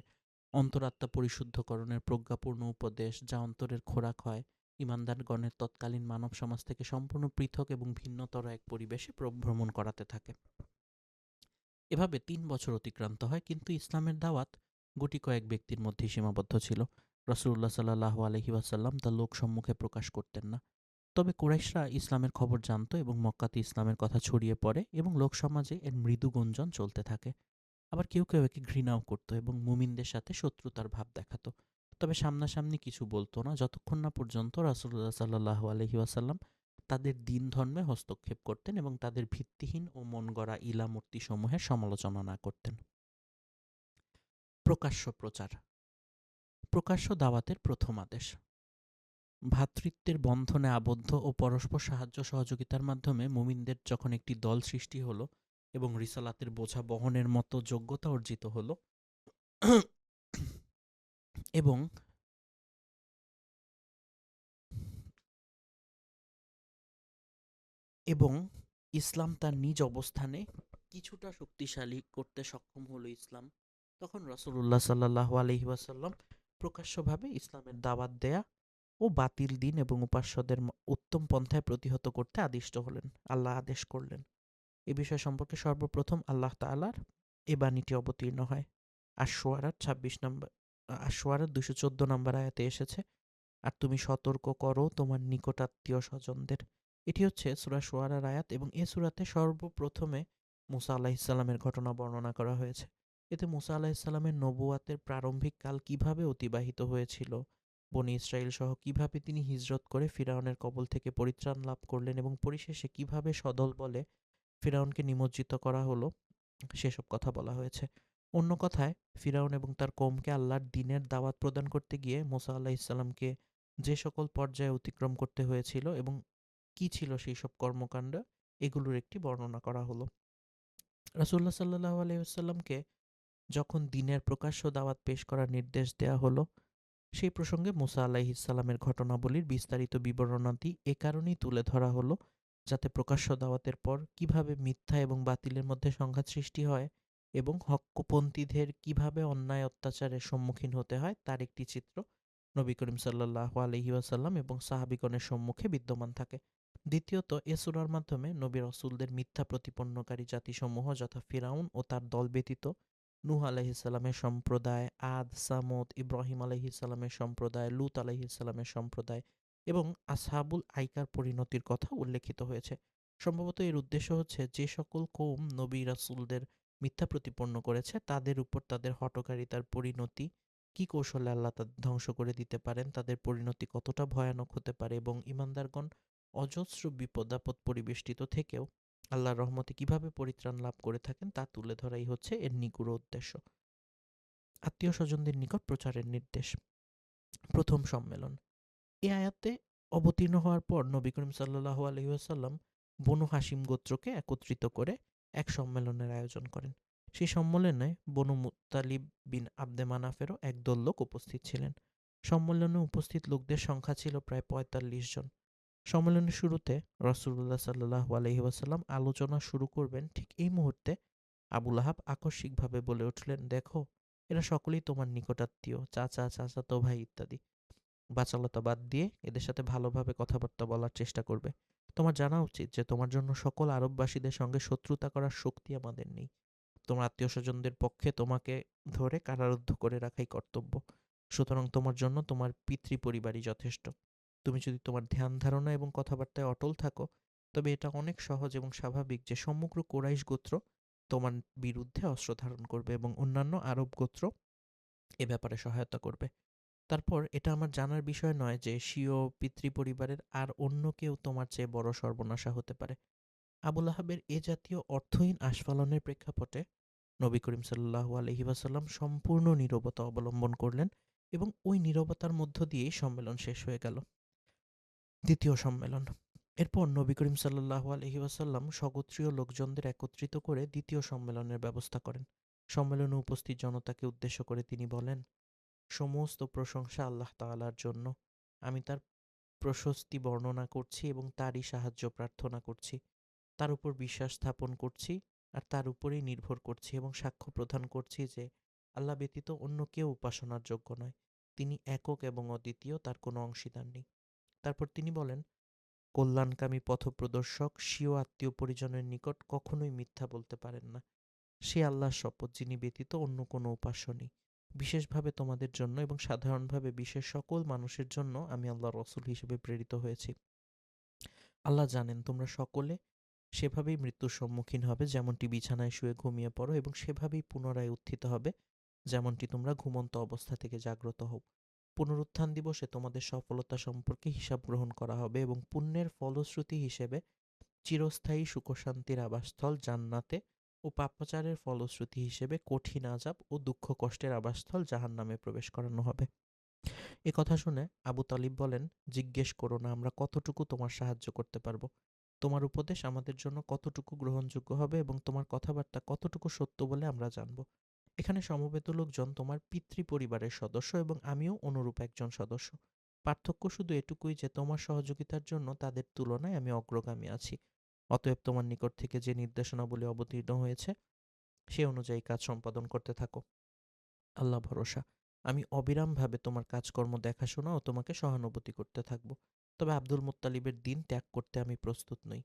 অন্তরাত্মা পরিশুদ্ধকরণের প্রজ্ঞাপূর্ণ উপদেশ যা অন্তরের খোরাক হয়, ঈমানদারগণের তৎকালীন মানব সমাজ থেকে সম্পূর্ণ পৃথক এবং ভিন্নতর এক পরিবেশে ভ্রমণ করাতে থাকে। এভাবে ৩ বছর অতিক্রান্ত হয়, কিন্তু ইসলামের দাওয়াত গুটি কয়েক ব্যক্তির মধ্যেই সীমাবদ্ধ ছিল। রাসূলুল্লাহ সাল্লাল্লাহু আলাইহি ওয়াসাল্লাম তা লোকসম্মুখে প্রকাশ করতেন না। তবে কুরাইশরা ইসলামের খবর জানত এবং মক্কাতে ইসলামের কথা ছড়িয়ে পড়ে এবং লোকসমাজে এর মৃদু গুঞ্জন চলতে থাকে। আবার কেউ কেউ একে ঘৃণাও করত এবং মুমিনদের সাথে শত্রুতার ভাব দেখাত। তবে সামনাসামনি কিছু বলতো না যতক্ষণ না পর্যন্ত রাসূলুল্লাহ সাল্লাল্লাহু আলাইহি ওয়াসাল্লাম তাদের দিন ধর্মে হস্তক্ষেপ করতেন এবং তাদের ভিত্তিহীন ও মনগড়া ইলা মূর্তিসমূহের সমালোচনা না করতেন। প্রকাশ্য প্রচার। প্রকাশ্য দাওয়াতের প্রথম আদেশ। ভ্রাতৃত্বের বন্ধনে আবদ্ধ ও পরস্পর সাহায্য সহযোগিতার মাধ্যমে মুমিনদের যখন একটি দল সৃষ্টি হলো এবং রিসালাতের বোঝা বহনের মতো যোগ্যতা অর্জিত হলো এবং এবং ইসলাম তার নিজ অবস্থানে কিছুটা শক্তিশালী করতে সক্ষম হলো ইসলাম, তখন রাসূলুল্লাহ সাল্লাল্লাহু আলাইহি ওয়াসাল্লাম প্রকাশ্যভাবে ইসলামের দাওয়াত দেয়া ও বাতিল দিন এবং উপাস্যদের উত্তম পন্থায় প্রতিহত করতে আদিষ্ট হলেন। আল্লাহ আদেশ করলেন। এ বিষয় সম্পর্কে সর্বপ্রথম আল্লাহ তাআলার এ বাণীটি অবতীর্ণ হয়। আশ-শুআরার ২৬ নম্বর আশ-শুআরার ২১৪ নম্বর আয়াতে এসেছে, আর তুমি সতর্ক করো তোমার নিকটাত্মীয় স্বজনদের। এটি হচ্ছে সূরা শুআরার আয়াত এবং এ সূরাতে সর্বপ্রথমে মুসা আলাইহিসসালামের ঘটনা বর্ণনা করা হয়েছে। এতে মুসা আলাইহিসসালামের নবুয়াতের প্রারম্ভিক কাল কিভাবে অতিবাহিত হয়েছিল, বনী ইসরাইল সহ কিভাবে তিনি হিজরত করে ফিরআউনের কবল থেকে পরিত্রাণ লাভ করলেন এবং পরিশেষে কিভাবে সদল বলে ফিরআউনকে নিমজ্জিত করা হলো, সেসব কথা বলা হয়েছে। অন্য কথায়, ফিরআউন এবং তার কওমকে আল্লাহর দ্বীনের দাওয়াত প্রদান করতে গিয়ে মুসা আলাইহিসসালামকে যে সকল পর্যায়ে অতিক্রম করতে হয়েছিল এবং কী ছিল সেই সব কর্মকাণ্ড, এগুলোর একটি বর্ণনা করা হলো। রাসূলুল্লাহ সাল্লাল্লাহু আলাইহি ওয়াসাল্লামকে যখন দ্বীনের প্রকাশ্য দাওয়াত পেশ করার নির্দেশ দেয়া হলো, সেই প্রসঙ্গে মুসা আলাইহিসসালামের ঘটনাবলীর বিস্তারিত বিবরণাদি এ কারণেই তুলে ধরা হলো যাতে প্রকাশ্য দাওয়াতের পর কিভাবে মিথ্যা এবং বাতিলের মধ্যে সংঘাত সৃষ্টি হয় এবং হক্কপন্থীদের কিভাবে অন্যায় অত্যাচারের সম্মুখীন হতে হয় তার একটি চিত্র নবী করিম সাল্লাল্লাহু আলাইহি ওয়াসাল্লাম এবং সাহাবিগণের সম্মুখে বিদ্যমান থাকে। দ্বিতীয়ত, এ সূরার মাধ্যমে নবী রাসূলদের মিথ্যা প্রতিপন্নকারী জাতিসমূহ যথা ফিরআউন ও তার দল ব্যতীত নূহ আলাইহিসসালামের সম্প্রদায়, আদ, সামুদ, ইব্রাহিম আলাইহিসসালামের সম্প্রদায়, লূত আলাইহিসসালামের সম্প্রদায় এবং আসহাবুল আইকার পরিণতির কথা উল্লেখিত হয়েছে। সম্ভবত এর উদ্দেশ্য হচ্ছে যে সকল কওম নবী রাসূলদের মিথ্যা প্রতিপন্ন করেছে তাদের উপর তাদের হঠকারিতার পরিণতি কী কৌশলে আল্লাহ তাদের ধ্বংস করে দিতে পারেন, তাদের পরিণতি কতটা ভয়ানক হতে পারে এবং ঈমানদারগণ অজস্র বিপদ-আপদ পরিবেষ্টিত থেকেও আল্লাহর রহমতে কিভাবে পরিত্রাণ লাভ করে থাকেন তা তুলে ধরাই হচ্ছে এর নিগুড় উদ্দেশ্য। আত্মীয় স্বজনদের নিকট প্রচারের নির্দেশ। প্রথম সম্মেলন। এ আয়াতে অবতীর্ণ হওয়ার পর নবী করিম সাল্লাল্লাহু আলাইহি ওয়াসাল্লাম বনু হাশিম গোত্রকে একত্রিত করে এক সম্মেলনের আয়োজন করেন। সেই সম্মেলনে বনু মুত্তালিব বিন আবদে মানাফেরও একদল লোক উপস্থিত ছিলেন। সম্মেলনে উপস্থিত লোকদের সংখ্যা ছিল প্রায় ৪৫ জন। সম্মেলনের শুরুতে রাসূলুল্লাহ সাল্লাল্লাহু আলাইহি ওয়াসাল্লাম আলোচনা শুরু করবেন ঠিক এই মুহূর্তে আবু লাহাব আকস্মিকভাবে বলে উঠলেন, দেখো, এরা সকলেই তোমার নিকটাত্মীয়, চাচা, চাচাতো ভাই ইত্যাদি। বাচালতা বাদ দিয়ে এদের সাথে ভালোভাবে কথাবার্তা বলার চেষ্টা করবে। তোমার জানা উচিত যে তোমার জন্য সকল আরববাসীদের সঙ্গে শত্রুতা করার শক্তি আমাদের নেই। তোমার আত্মীয়-স্বজনদের পক্ষে তোমাকে ধরে কারারুদ্ধ করে রাখাই কর্তব্য। সুতরাং তোমার জন্য তোমার পিতৃপরিবারই যথেষ্ট। তুমি যদি তোমার ধ্যান ধারণা এবং কথাবার্তায় অটল থাকো, তবে এটা অনেক সহজ এবং স্বাভাবিক যে সমগ্র কুরাইশ গোত্র তোমার বিরুদ্ধে অস্ত্র ধারণ করবে এবং অন্যান্য আরব গোত্র এ ব্যাপারে সহায়তা করবে। তারপর এটা আমার জানার বিষয় নয় যে স্বীয় পিতৃপরিবারের আর অন্য কেউ তোমার চেয়ে বড় সর্বনাশা হতে পারে। আবু লাহাবের এ জাতীয় অর্থহীন আস্ফালনের প্রেক্ষাপটে নবী করিম সাল্লাল্লাহু আলাইহি ওয়াসাল্লাম সম্পূর্ণ নীরবতা অবলম্বন করলেন এবং ওই নীরবতার মধ্য দিয়েই সম্মেলন শেষ হয়ে গেল। দ্বিতীয় সম্মেলন। এরপর নবী করিম সাল্লাল্লাহু আলাইহি ওয়াসাল্লাম স্বগোত্রীয় লোকজনদের একত্রিত করে দ্বিতীয় সম্মেলনের ব্যবস্থা করেন। সম্মেলনে উপস্থিত জনতাকে উদ্দেশ্য করে তিনি বলেন, সমস্ত প্রশংসা আল্লাহ তাআলার জন্য। আমি তার প্রশস্তি বর্ণনা করছি এবং তারই সাহায্য প্রার্থনা করছি। তার উপর বিশ্বাস স্থাপন করছি আর তার উপরেই নির্ভর করছি এবং সাক্ষ্য প্রদান করছি যে আল্লাহ ব্যতীত অন্য কেউ উপাসনার যোগ্য নয়। তিনি একক এবং অদ্বিতীয়, তার কোনো অংশীদার নেই। তারপর তিনি বলেন, কল্যাণকামী পথপ্রদর্শক স্বীয় আত্মীয় পরিজনের নিকট কখনোই মিথ্যা বলতে পারেন না। সে আল্লাহর শপথ যিনি ব্যতীত অন্য কোনো উপাস্য নেই। বিশেষভাবে তোমাদের জন্য এবং সাধারণভাবে বিশ্বের সকল মানুষের জন্য আমি আল্লাহর রসূল হিসেবে প্রেরিত হয়েছি। আল্লাহ জানেন তোমরা সকলে সেভাবেই মৃত্যুর সম্মুখীন হবে, যেমনটি বিছানায় শুয়ে ঘুমিয়ে পড়ো, এবং সেভাবেই পুনরায় উত্থিত হবে, যেমনটি তোমরা ঘুমন্ত অবস্থা থেকে জাগ্রত হও। পুনরুত্থান দিবসে তোমাদের সফলতা সম্পর্কে হিসাব গ্রহণ করা হবে এবং পুণ্যের ফলশ্রুতি হিসেবে চিরস্থায়ী সুখশান্তির আবাসস্থল জান্নাতে ও পাপাচারের ফলশ্রুতি হিসেবে কঠিন আযাব ও দুঃখ কষ্টের আবাসস্থল জাহান্নামে প্রবেশ করানো হবে। এ কথা শুনে আবু তালিব বলেন, জিজ্ঞেস করো না আমরা কতটুকু তোমার সাহায্য করতে পারবো। তোমার উপদেশ আমাদের জন্য কতটুকু গ্রহণযোগ্য হবে এবং তোমার কথাবার্তা কতটুকু সত্য বলে আমরা জানব। এখানে সমবেত লোকজন তোমার পিতৃ পরিবারের সদস্য এবং আমিও অনুরূপ একজন সদস্য। পার্থক্য শুধু এটুকুই যে তোমার সহযোগিতার জন্য তাদের তুলনায় আমি অগ্রগামী আছি। অতএব তোমার নিকট থেকে যে নির্দেশনাবলী অবতীর্ণ হয়েছে সে অনুযায়ী কাজ সম্পাদন করতে থাকো। আল্লাহ ভরসা, আমি অবিরামভাবে তোমার কাজকর্ম দেখাশোনা ও তোমাকে সহানুভূতি করতে থাকব। তবে আব্দুল মুত্তালিবের দিন ত্যাগ করতে আমি প্রস্তুত নই।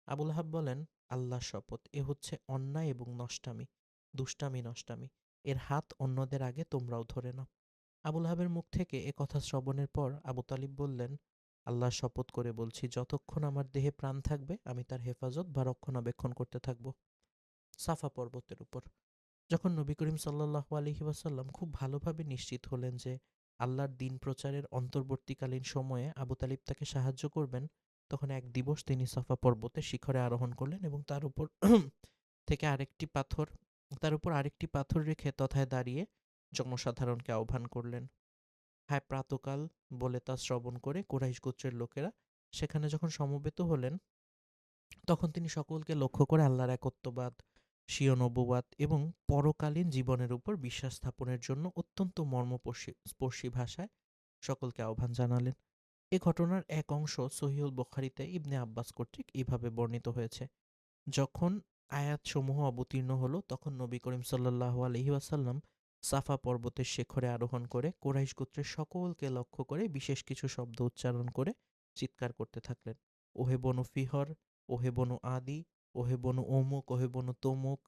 আবুল আহাব বলেন, আল্লাহর শপথ, এ হচ্ছে অন্যায় এবং নষ্টামি, দুষ্টামি নষ্টামি। এর হাত অন্যদের আগে তোমরাও ধরে নাও। আবুল আহাবের মুখ থেকে এ কথা শ্রবণের পর আবু তালিব বললেন, আল্লাহর শপথ করে বলছি, যতক্ষণ আমার দেহে প্রাণ থাকবে আমি তার হেফাজত বা রক্ষণাবেক্ষণ করতে থাকব। সাফা পর্বতের উপর যখন নবী করিম সাল্লাল্লাহু আলাইহি ওয়াসাল্লাম খুব ভালোভাবে নিশ্চিত হলেন যে আল্লাহর দিন প্রচারের অন্তর্বর্তীকালীন সময়ে আবু তালিব তাকে সাহায্য করবেন, তখন এক দিবস তিনি সাফা পর্বতের শিখরে আরোহণ করলেন এবং তার উপর থেকে আরেকটি পাথর রেখে তথায় দাঁড়িয়ে জনসাধারণকে আহ্বান করলেন। হ্যাঁ, প্রাতকাল বলে তা শ্রবণ করে কুরাইশ গোত্রের লোকেরা সেখানে যখন সমবেত হলেন, তখন তিনি সকলকে লক্ষ্য করে আল্লাহর একত্ববাদ, স্বীয় নবুওয়াত এবং পরকালীন জীবনের উপর বিশ্বাস স্থাপনের জন্য অত্যন্ত মর্মস্পর্শী ভাষায় সকলকে আহ্বান জানালেন। এ ঘটনার এক অংশ সহিহুল বুখারীতে ইবনে আব্বাস কর্তৃক এইভাবে বর্ণিত হয়েছে। যখন আয়াতসমূহ অবতীর্ণ হলো, তখন নবী করিম সাল্লাল্লাহু আলাইহি ওয়াসাল্লাম সাফা পর্বতের শিখরে আরোহণ করে কুরাইশ গোত্রের সকলকে লক্ষ্য করে বিশেষ কিছু শব্দ উচ্চারণ করে চিৎকার করতে থাকলেন। ওহে বনু ফিহর, ওহে বনু আদি, ওহে বনু অমুক, ওহে বনু তমুক,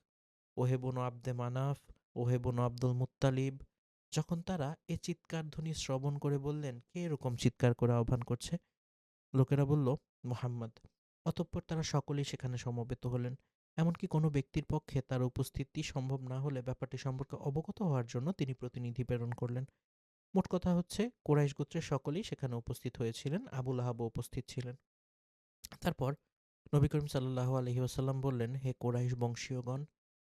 ওহে বনু আব্দে মানাফ, ওহে বনু আব্দুল মুত্তালিব। যখন তারা এ চিৎকার ধ্বনি শ্রবণ করে বললেন, কে এরকম চিৎকার করে আহ্বান করছে? লোকেরা বলল, মুহাম্মদ। অতঃপর তারা সকলেই সেখানে সমবেত হলেন। এমনকি কোনো ব্যক্তির পক্ষে তার উপস্থিতি সম্ভব না হলে ব্যাপারটি সম্পর্কে অবগত হওয়ার জন্য তিনি প্রতিনিধি প্রেরণ করলেন। মোট কথা হচ্ছে, কুরাইশ গোত্রের সকলেই সেখানে উপস্থিত হয়েছিলেন, আবুল আহাবও উপস্থিত ছিলেন। তারপর নবী করিম সাল্লাল্লাহু আলাইহি ওয়াসাল্লাম বললেন, হে কুরাইশ বংশীয়গণ,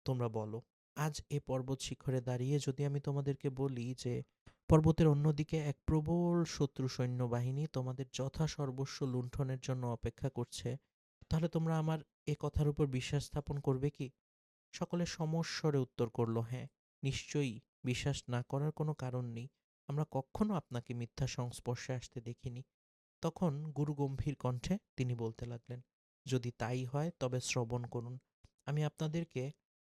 তোমরা বলো, আজ এ পর্বত শিখরে দাঁড়িয়ে যদি আমি তোমাদেরকে বলি যে পর্বতের অন্যদিকে এক প্রবল শত্রু সৈন্যবাহিনী তোমাদের যথাসর্বস্ব লুণ্ঠনের জন্য অপেক্ষা করছে, তাহলে তোমরা আমার এ কথার উপর বিশ্বাস স্থাপন করবে কি? সকলে সমস্বরে উত্তর করল, হ্যাঁ, নিশ্চয়ই, বিশ্বাস না করার কোনো কারণ নেই। আমরা কখনো আপনাকে মিথ্যা সংস্পর্শে আসতে দেখিনি। তখন গুরুগম্ভীর কণ্ঠে তিনি বলতে লাগলেন, যদি তাই হয় তবে শ্রবণ করুন। আমি আপনাদেরকে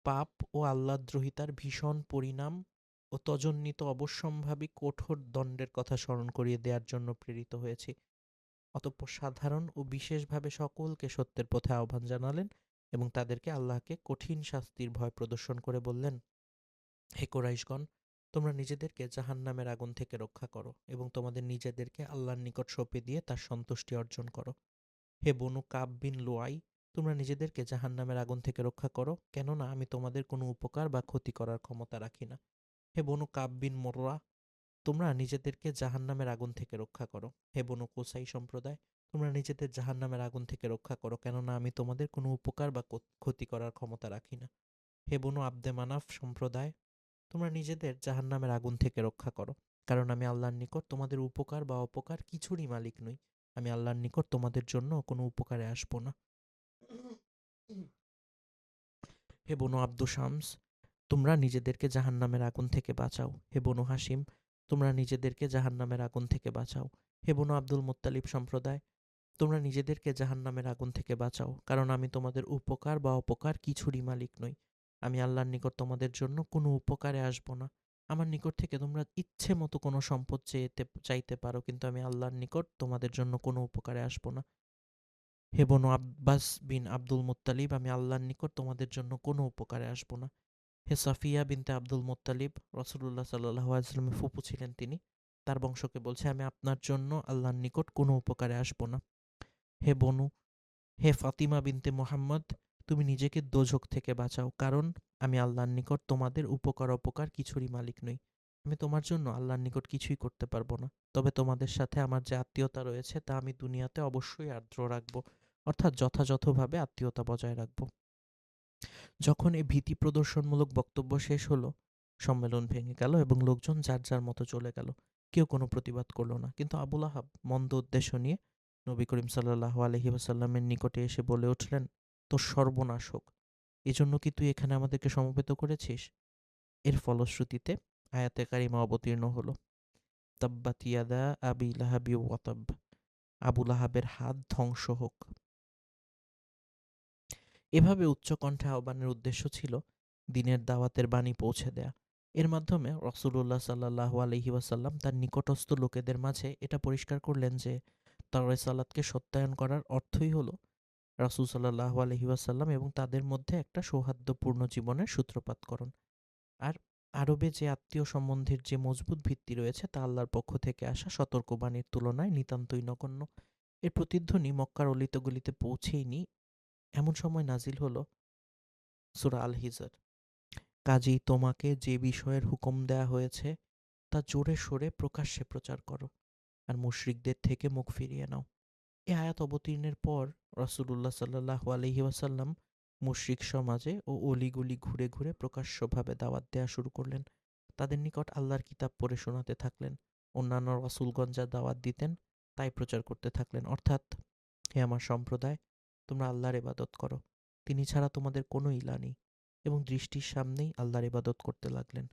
পাপ ও আল্লাহদ্রোহিতার ভীষণ পরিণাম ও তজন্নিত অবশ্যম্ভাবী কঠোর দণ্ডের কথা স্মরণ করিয়ে দেওয়ার জন্য প্রেরিত হয়েছি। অতঃপর সাধারণ ও বিশেষভাবে সকলকে সত্যের পথে আহ্বান জানালেন এবং তাদেরকে আল্লাহকে কঠিন শাস্তির ভয় প্রদর্শন করে বললেন, হে কোরাইশগণ, তোমরা নিজেদেরকে জাহান্নামের আগুন থেকে রক্ষা করো এবং তোমাদের নিজেদেরকে আল্লাহর নিকট সঁপে দিয়ে তার সন্তুষ্টি অর্জন করো। হে বনু কাব বিন লুআই, তোমরা নিজেদেরকে জাহান্নামের আগুন থেকে রক্ষা করো, কেননা আমি তোমাদের কোনো উপকার বা ক্ষতি করার ক্ষমতা রাখি না। হে বনু কাব বিন মোররা, তোমরা নিজেদেরকে জাহান্নামের আগুন থেকে রক্ষা করো। হে বনু কোসাই সম্প্রদায়, তোমরা নিজেদের জাহান্নামের আগুন থেকে রক্ষা করো, কেননা আমি তোমাদের কোনো উপকার বা ক্ষতি করার ক্ষমতা রাখি না। হে বনু আব্দে মানাফ সম্প্রদায়, তোমরা নিজেদের জাহান্নামের আগুন থেকে রক্ষা করো, কারণ আমি আল্লাহর নিকট তোমাদের উপকার বা অপকার কিছুরই মালিক নই। আমি আল্লাহর নিকট তোমাদের জন্য কোনো উপকারে আসবো না। হে বনু আব্দু শামস, তোমরা নিজেদেরকে জাহান্নামের আগুন থেকে বাঁচাও। হে বনু হাসিম, তোমরা নিজেদেরকে জাহান্নামের আগুন থেকে বাঁচাও। হে বনু আব্দুল মুত্তালিব সম্প্রদায়, তোমরা নিজেদেরকে জাহান্নামের আগুন থেকে বাঁচাও, কারণ আমি তোমাদের উপকার বা অপকার কিছুরই মালিক নই। আমি আল্লাহর নিকট তোমাদের জন্য কোনো উপকারে আসব না। আমার নিকট থেকে তোমরা ইচ্ছে মতো কোনো সম্পদ চাইতে পারো, কিন্তু আমি আল্লাহর নিকট তোমাদের জন্য কোনো উপকারে আসব না। হে বনু আব্বাস বিন আব্দুল মুত্তালিব, আমি আল্লাহর নিকট তোমাদের জন্য কোনো উপকারে আসব না। হে সাফিয়া বিনতে আব্দুল মুত্তালিব, রাসূলুল্লাহ সাল্লাল্লাহু আলাইহি ওয়াসাল্লামের ফুপু ছিলেন তিনি, তার বংশকে বলছে, আমি আপনার জন্য আল্লাহর নিকট কোনো উপকারে আসব না। হে বনু, হে ফাতিমা বিনতে মুহাম্মদ, তুমি নিজেকে দোজখ থেকে বাঁচাও, কারণ আমি আল্লাহর নিকট তোমাদের উপকার অপকার কিছুরই মালিক নই। আমি তোমার জন্য আল্লাহর নিকট কিছুই করতে পারবো না। তবে তোমাদের সাথে আমার যে আত্মীয়তা রয়েছে তা আমি দুনিয়াতে অবশ্যই আর্দ্র রাখবো, অর্থাৎ যথাযথভাবে আত্মীয়তা বজায় রাখবো। যখন এই ভীতি প্রদর্শনমূলক বক্তব্য শেষ হলো, সম্মেলন ভেঙে গেল এবং লোকজন যার যার মতো চলে গেল। কেউ কোনো প্রতিবাদ করলো না, কিন্তু আবুল আহাব মন্দ উদ্দেশ্য নিয়ে নবী করিম সাল্লাল্লাহু আলাইহি ওয়াসাল্লামের নিকটে এসে বলে উঠলেন, তোর সর্বনাশ হোক, এজন্য কি তুই এখানে আমাদেরকে সমবেত করেছিস? এর ফলশ্রুতিতে আয়াতে কারিমা অবতীর্ণ হলো, তাব্বাত ইয়াদা আবি লাহাবি ওয়াতাব, আবু লাহাবের হাত ধ্বংস হোক। এভাবে উচ্চকণ্ঠে আহ্বানের উদ্দেশ্য ছিল দ্বীনের দাওয়াতের বাণী পৌঁছে দেয়া। এর মাধ্যমে রাসূলুল্লাহ সাল্লাল্লাহু আলাইহি ওয়াসাল্লাম তার নিকটস্থ লোকেদের মাঝে এটা পরিষ্কার করলেন যে তাঁর রিসালাতকে সত্যায়ন করার অর্থই হলো রাসূল সাল্লাল্লাহু আলাইহি ওয়াসাল্লাম এবং তাদের মধ্যে একটা সৌহার্দ্যপূর্ণ জীবনের সূত্রপাতকরণ। আর আরবে যে আত্মীয় সম্বন্ধের যে মজবুত ভিত্তি রয়েছে তা আল্লাহর পক্ষ থেকে আসা সতর্কবাণীর তুলনায় নিতান্তই নগণ্য। এর প্রতিধ্বনি মক্কার অলিতে-গলিতে পৌঁছেইনি এমন সময় নাজিল হলো সূরা আল হিজর। কাজেই তোমাকে যে বিষয়ের হুকুম দেয়া হয়েছে তা জোরে সোরে প্রকাশ্যে প্রচার করো, আর মুশরিকদের থেকে মুখ ফিরিয়ে নাও। এ আয়াত অবতীর্ণের পর রাসূলুল্লাহ সাল্লাল্লাহু আলাইহি ওয়াসাল্লাম মুশরিক সমাজে ও অলিগলি ঘুরে ঘুরে প্রকাশ্যভাবে দাওয়াত দেয়া শুরু করলেন। তাদের নিকট আল্লাহর কিতাব পড়ে শোনাতে থাকলেন। অন্যান্য রাসূলগণ যা দাওয়াত দিতেন তাই প্রচার করতে থাকলেন, অর্থাৎ, হে আমার সম্প্রদায়, তোমরা আল্লাহর ইবাদত করো, তিনি ছাড়া তোমাদের কোনো ইলা নেই, এবং দৃষ্টির সামনেই আল্লাহর ইবাদত করতে লাগলেন।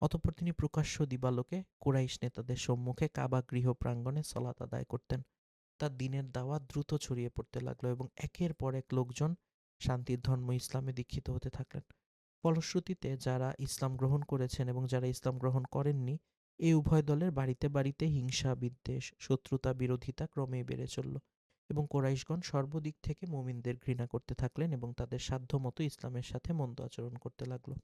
অতঃপর তিনি প্রকাশ্য দিবালোকে কুরাইশ নেতাদের সম্মুখে কাবা গৃহ প্রাঙ্গণে সালাত আদায় করতেন। তার দ্বীনের দাওয়াত দ্রুত ছড়িয়ে পড়তে লাগলো এবং একের পর এক লোকজন শান্তির ধর্ম ইসলামে দীক্ষিত হতে থাকলেন। ফলশ্রুতিতে যারা ইসলাম গ্রহণ করেছেন এবং যারা ইসলাম গ্রহণ করেননি, এই উভয় দলের বাড়িতে বাড়িতে হিংসা বিদ্বেষ শত্রুতা বিরোধিতা ক্রমেই বেড়ে চলল, এবং কোরাইশগণ সর্বদিক থেকে মুমিনদের ঘৃণা করতে থাকলেন এবং তাদের সাধ্যমতো ইসলামের সাথে মন্দ আচরণ করতে লাগলো।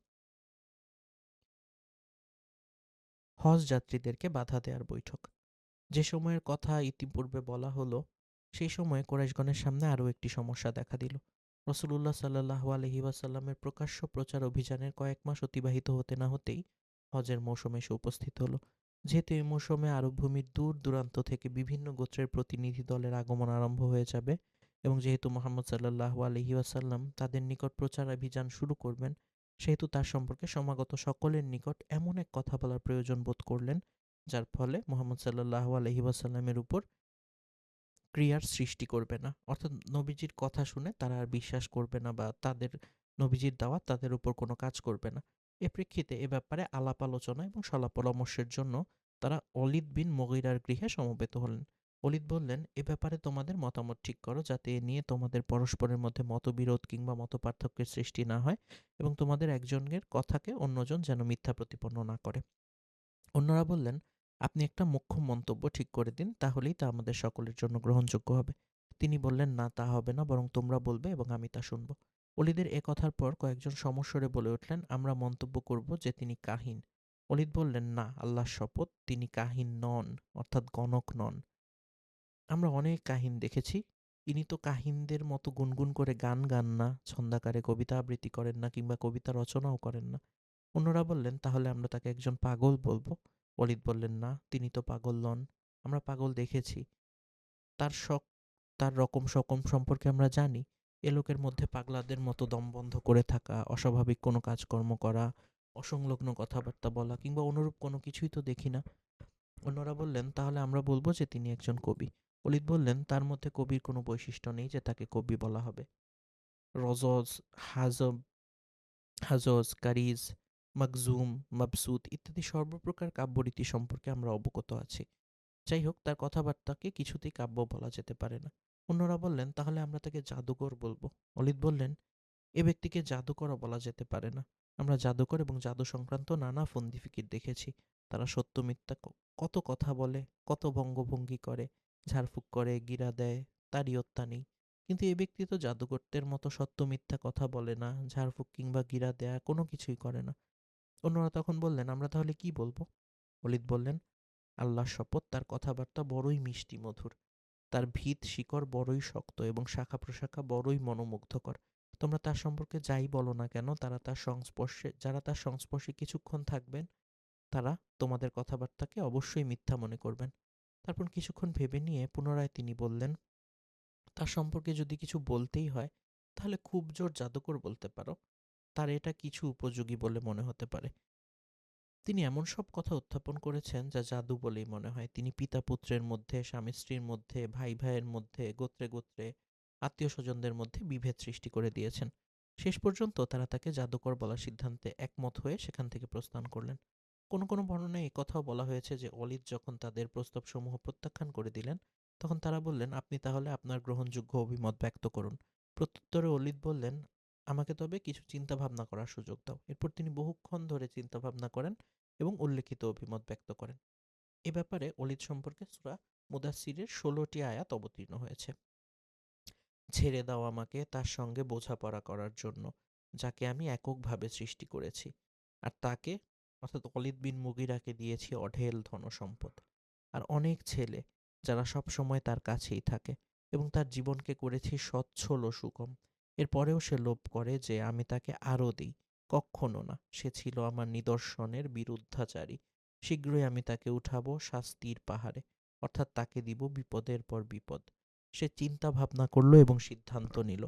হজ যাত্রীদেরকে বাধা দেওয়ার বৈঠক। যে সময়ের কথা ইতিপূর্বে বলা হলো, সেই সময়ে কোরাইশগণের সামনে আরও একটি সমস্যা দেখা দিল। রাসূলুল্লাহ সাল্লাল্লাহু আলাইহি ওয়াসাল্লামের প্রকাশ্য প্রচার অভিযানের কয়েক মাস অতিবাহিত হতে না হতেই হজের মৌসুম এসে উপস্থিত হলো। যেহেতু এই মৌসুমে আরব ভূমির দূর দূরান্ত থেকে বিভিন্ন গোত্রের প্রতিনিধি দলের আগমন আরম্ভ হয়ে যাবে, এবং যেহেতু মুহাম্মদ সাল্লাল্লাহু আলাইহি ওয়াসাল্লাম তাদের নিকট প্রচার অভিযান শুরু করবেন, সেহেতু তার সম্পর্কে সমাগত সকলের নিকট এমন এক কথা বলার প্রয়োজন বোধ করলেন যার ফলে মুহাম্মদ সাল্লাল্লাহু আলাইহি ওয়াসাল্লামের উপর ক্রিয়ার সৃষ্টি করবে না, অর্থাৎ নবীজির কথা শুনে তারা আর বিশ্বাস করবে না, বা তাদের নবীজির দাওয়াত তাদের উপর কোনো কাজ করবে না। এ প্রেক্ষিতে এ ব্যাপারে আলাপ আলোচনা এবং সলা পরামর্শের জন্য তারা অলিদ বিন মুগীরার গৃহে সমবেত হলেন। অলিদ বললেন, এ ব্যাপারে তোমাদের মতামত ঠিক করো, যাতে এ নিয়ে তোমাদের পরস্পরের মধ্যে মতবিরোধ কিংবা মতপার্থক্যের সৃষ্টি না হয়, এবং তোমাদের একজনের কথাকে অন্যজন যেন মিথ্যা প্রতিপন্ন না করে। অন্যরা বললেন, আপনি একটা মুখ্য মন্তব্য ঠিক করে দিন, তাহলেই তা আমাদের সকলের জন্য গ্রহণযোগ্য হবে। তিনি বললেন, না, তা হবে না, বরং তোমরা বলবে এবং আমি তা শুনব। অলিদের এ কথার পর কয়েকজন সমস্বরে বলে উঠলেন, আমরা মন্তব্য করব যে তিনি কাহিন। অলিদ বললেন, না, আল্লাহর শপথ, তিনি কাহিন নন, অর্থাৎ গণক নন। আমরা অনেক কাহিন দেখেছি, ইনি তো কাহিনদের মতো গুনগুন করে গান গান না, ছন্দাকারে কবিতা আবৃত্তি করেন না, কিংবা কবিতা রচনাও করেন না। অন্যরা বললেন, তাহলে আমরা তাকে একজন পাগল বলবো। ওলীদ বললেন, না, তিনি তো পাগল নন, আমরা পাগল দেখেছি, তার শখ, তার রকম সকম সম্পর্কে আমরা জানি। এ লোকের মধ্যে পাগলাদের মতো দম বন্ধ করে থাকা, অস্বাভাবিক কোনো কাজকর্ম করা, অসংলগ্ন কথাবার্তা বলা কিংবা অনুরূপ কোনো কিছুই তো দেখি না। অন্যরা বললেন, তাহলে আমরা বলবো যে তিনি একজন কবি। ওলীদ বললেন, তার মধ্যে কবির কোনো বৈশিষ্ট্য নেই যে তাকে কবি বলা হবে। রজজ, হাজব, হাজজ, কারিজ, মাকজুম, মাবসুত ইত্যাদি সর্বপ্রকার কাব্যরীতি সম্পর্কে আমরা অবগত আছি। যাই হোক, তার কথাবার্তাকে কিছুতেই কাব্য বলা যেতে পারে না। অন্যরা বললেন, তাহলে আমরা তাকে জাদুকর বলবো। অলিদ বললেন, এ ব্যক্তিকে জাদুকরও বলা যেতে পারে না। আমরা জাদুকর এবং জাদু সংক্রান্ত নানা ফন্দি ফিকির দেখেছি। তারা সত্য মিথ্যা কত কথা বলে, কত ভঙ্গভঙ্গি করে, ঝাড়ফুঁক করে, গিরা দেয়, তারই অত্যা নেই। কিন্তু এ ব্যক্তি তো জাদুকরদের মতো সত্য মিথ্যা কথা বলে না, ঝাড়ফুঁক কিংবা গিরা দেয়া কোনো কিছুই করে না। অন্যরা তখন বললেন, আমরা তাহলে কি বলবো? ওলীদ বললেন, আল্লাহর শপথ, তার কথাবার্তা বড়ই মিষ্টি মধুর। তার ভিত শিকড় বড়ই শক্ত এবং শাখা প্রশাখা বড়ই মনোমুগ্ধকর। তোমরা তার সম্পর্কে যাই বলো না কেন, যারা তার সংস্পর্শে কিছুক্ষণ থাকবেন তারা তোমাদের কথাবার্তাকে অবশ্যই মিথ্যা মনে করবেন। তারপর কিছুক্ষণ ভেবে নিয়ে পুনরায় তিনি বললেন, তার সম্পর্কে যদি কিছু বলতেই হয় তাহলে খুব জোর জাদুকর বলতে পারো, তার এটা কিছু উপযোগী বলে মনে হতে পারে। তিনি এমন সব কথা উত্থাপন করেছেন যা জাদু বলেই মনে হয়। তিনি পিতা পুত্রের মধ্যে, স্বামী স্ত্রীর মধ্যে, ভাই ভাইয়ের মধ্যে, গোত্রে গোত্রে, আত্মীয় স্বজনদের মধ্যে বিভেদ সৃষ্টি করে দিয়েছেন। শেষ পর্যন্ত তারা তাকে জাদুকর বলার সিদ্ধান্তে একমত হয়ে সেখান থেকে প্রস্থান করলেন। কোনো কোনো বর্ণনায় কথাও বলা হয়েছে যে অলিদ যখন তাদের প্রস্তাবসমূহ প্রত্যাখ্যান করে দিলেন তখন তারা বললেন, আপনি তাহলে আপনার গ্রহণযোগ্য অভিমত ব্যক্ত করুন। প্রত্যুত্তরে অলিদ বললেন, আমাকে তবে কিছু চিন্তা ভাবনা করার সুযোগ দাও। এরপর তিনি বহুক্ষণ ধরে চিন্তা ভাবনা করেন এবং উল্লেখিত অভিমত ব্যক্ত করেন। এ ব্যাপারে অলিদ সম্পর্কে সূরা মুদাসসিরের ১৬টি আয়াত অবতীর্ণ হয়েছে। ছেড়ে দাও আমাকে তার সঙ্গে বোঝাপড়া করার জন্য, যাকে আমি এককভাবে সৃষ্টি করেছি, আর তাকে অর্থাৎ অলিদ বিন মুগিরাকে দিয়েছি অঢেল ধনসম্পদ আর অনেক ছেলে, যারা সব সময় তার কাছেই থাকে, এবং তার জীবনকে করেছি সচ্ছল ও সুগম। এরপরেও সে লোভ করে যে আমি তাকে আরও দিই। কক্ষনো না, সে ছিল আমার নিদর্শনের বিরুদ্ধাচারী। শীঘ্রই আমি তাকে উঠাবো শাস্তির পাহাড়ে, অর্থাৎ তাকে দিব বিপদের পর বিপদ। সে চিন্তা ভাবনা করলো এবং সিদ্ধান্ত নিল।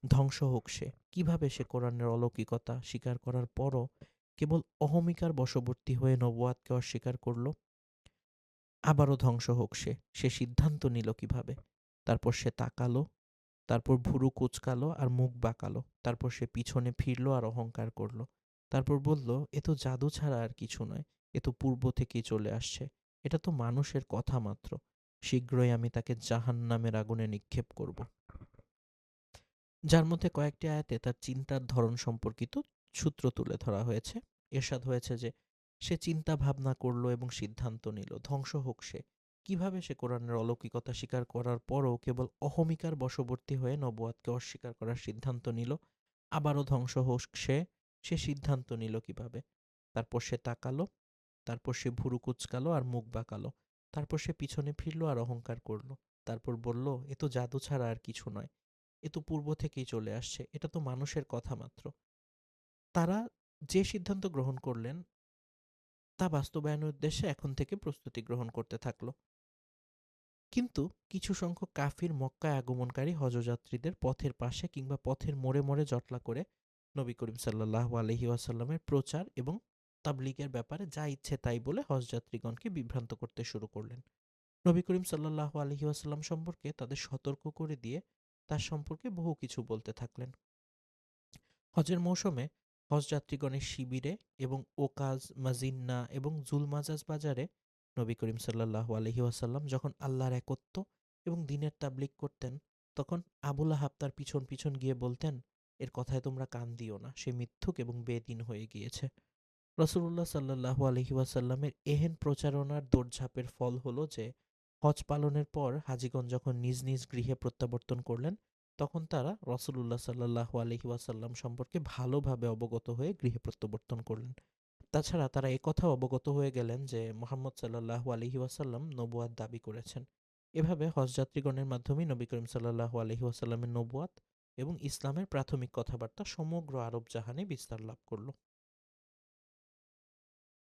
ধ্বংস হোক সে। কিভাবে সে কোরআনের অলৌকিকতা স্বীকার করার পরও কেবল অহমিকার বশবর্তী হয়ে নবুয়াতকে অস্বীকার করল? আবারও ধ্বংস হোক সে। সে সিদ্ধান্ত নিল কিভাবে? তারপর সে তাকালো, তারপর ভুরু কুঁচকালো আর মুখ বাঁকালো। তারপর সে পিছনে ফিরল আর অহংকার করল। তারপর বলল, এ তো জাদু ছাড়া আর কিছু নয়, এ তো পূর্ব থেকেই চলে আসছে, এটা তো মানুষের কথা মাত্র। শীঘ্রই আমি তাকে জাহান্নামের আগুনে নিক্ষেপ করব। যার মধ্যে কয়েকটি আয়াতে তার চিন্তার ধরন সম্পর্কিত সূত্র তুলে ধরা হয়েছে। এরশাদ হয়েছে যে সে চিন্তা ভাবনা করলো এবং সিদ্ধান্ত নিল। ধ্বংস হোক সে। কিভাবে সে কোরআনের অলৌকিকতা স্বীকার করার পরও কেবল অহমিকার বশবর্তী হয়ে নবুয়াতকে অস্বীকার করার সিদ্ধান্ত নিল? আবারও ধ্বংস হোক সে। সে সিদ্ধান্ত নিল কিভাবে? তারপর সে তাকালো, তারপর সে ভুরু কুঁচকালো আর মুখ বাঁকালো। তারপর সে পিছনে ফিরল আর অহংকার করল। তারপর বলল, এ তো জাদু ছাড়া আর কিছু নয়, এ তো পূর্ব থেকেই চলে আসছে, এটা তো মানুষের কথা মাত্র। তারা যে সিদ্ধান্ত গ্রহণ করলেন তা বাস্তবায়নের উদ্দেশ্যে এখন থেকে প্রস্তুতি গ্রহণ করতে থাকলো। কিন্তু কিছু সংখ্যক কাফির মক্কায় আগমনকারী হজযাত্রীদের পথের পাশে কিংবা পথের মোড়ে মোড়ে জটলা করে নবী করিম সাল্লাল্লাহু আলাইহি ওয়াসাল্লামের প্রচার এবং তাবলীগের ব্যাপারে যা ইচ্ছে তাই বলে হজযাত্রীগণকে বিভ্রান্ত করতে শুরু করলেন। নবী করিম সাল্লাল্লাহু আলাইহি ওয়াসাল্লাম সম্পর্কে তাদের সতর্ক করে দিয়ে তার সম্পর্কে বহু কিছু বলতে থাকলেন। হজের মৌসুমে হজযাত্রীগণের শিবিরে এবং ওকাজ, মাজিন্না এবং জুলমাজাজ বাজারে নবী করিম সাল্লাল্লাহু আলাইহি ওয়াসাল্লাম যখন আল্লাহর একত্ব এবং দ্বীনের তাবলীগ করতেন, তখন আবু লাহাব তার পিছন পিছন গিয়ে বলতেন, এর কথায় তোমরা কান দিও না, সে মিথ্যুক এবং বেদীন হয়ে গিয়েছে। রাসূলুল্লাহ সাল্লাল্লাহু আলাইহি ওয়াসাল্লামের এহেন প্রচারণার দৌড়ঝাঁপের ফল হলো যে হজ পালনের পর হাজিগণ যখন নিজ নিজ গৃহে প্রত্যাবর্তন করলেন, তখন তারা রাসূলুল্লাহ সাল্লাল্লাহু আলাইহি ওয়াসাল্লাম সম্পর্কে ভালোভাবে অবগত হয়ে গৃহে প্রত্যাবর্তন করলেন। তাছাড়া তারা একথাও অবগত হয়ে গেলেন যে মুহাম্মদ সাল্লাল্লাহু আলাইহি ওয়াসাল্লাম নবুয়াত দাবি করেছেন। এভাবে হজযাত্রীগণের মাধ্যমেই নবী করিম সাল্লাল্লাহু আলাইহি ওয়াসাল্লামের নবুয়াত এবং ইসলামের প্রাথমিক কথাবার্তা সমগ্র আরব জাহানে বিস্তার লাভ করল।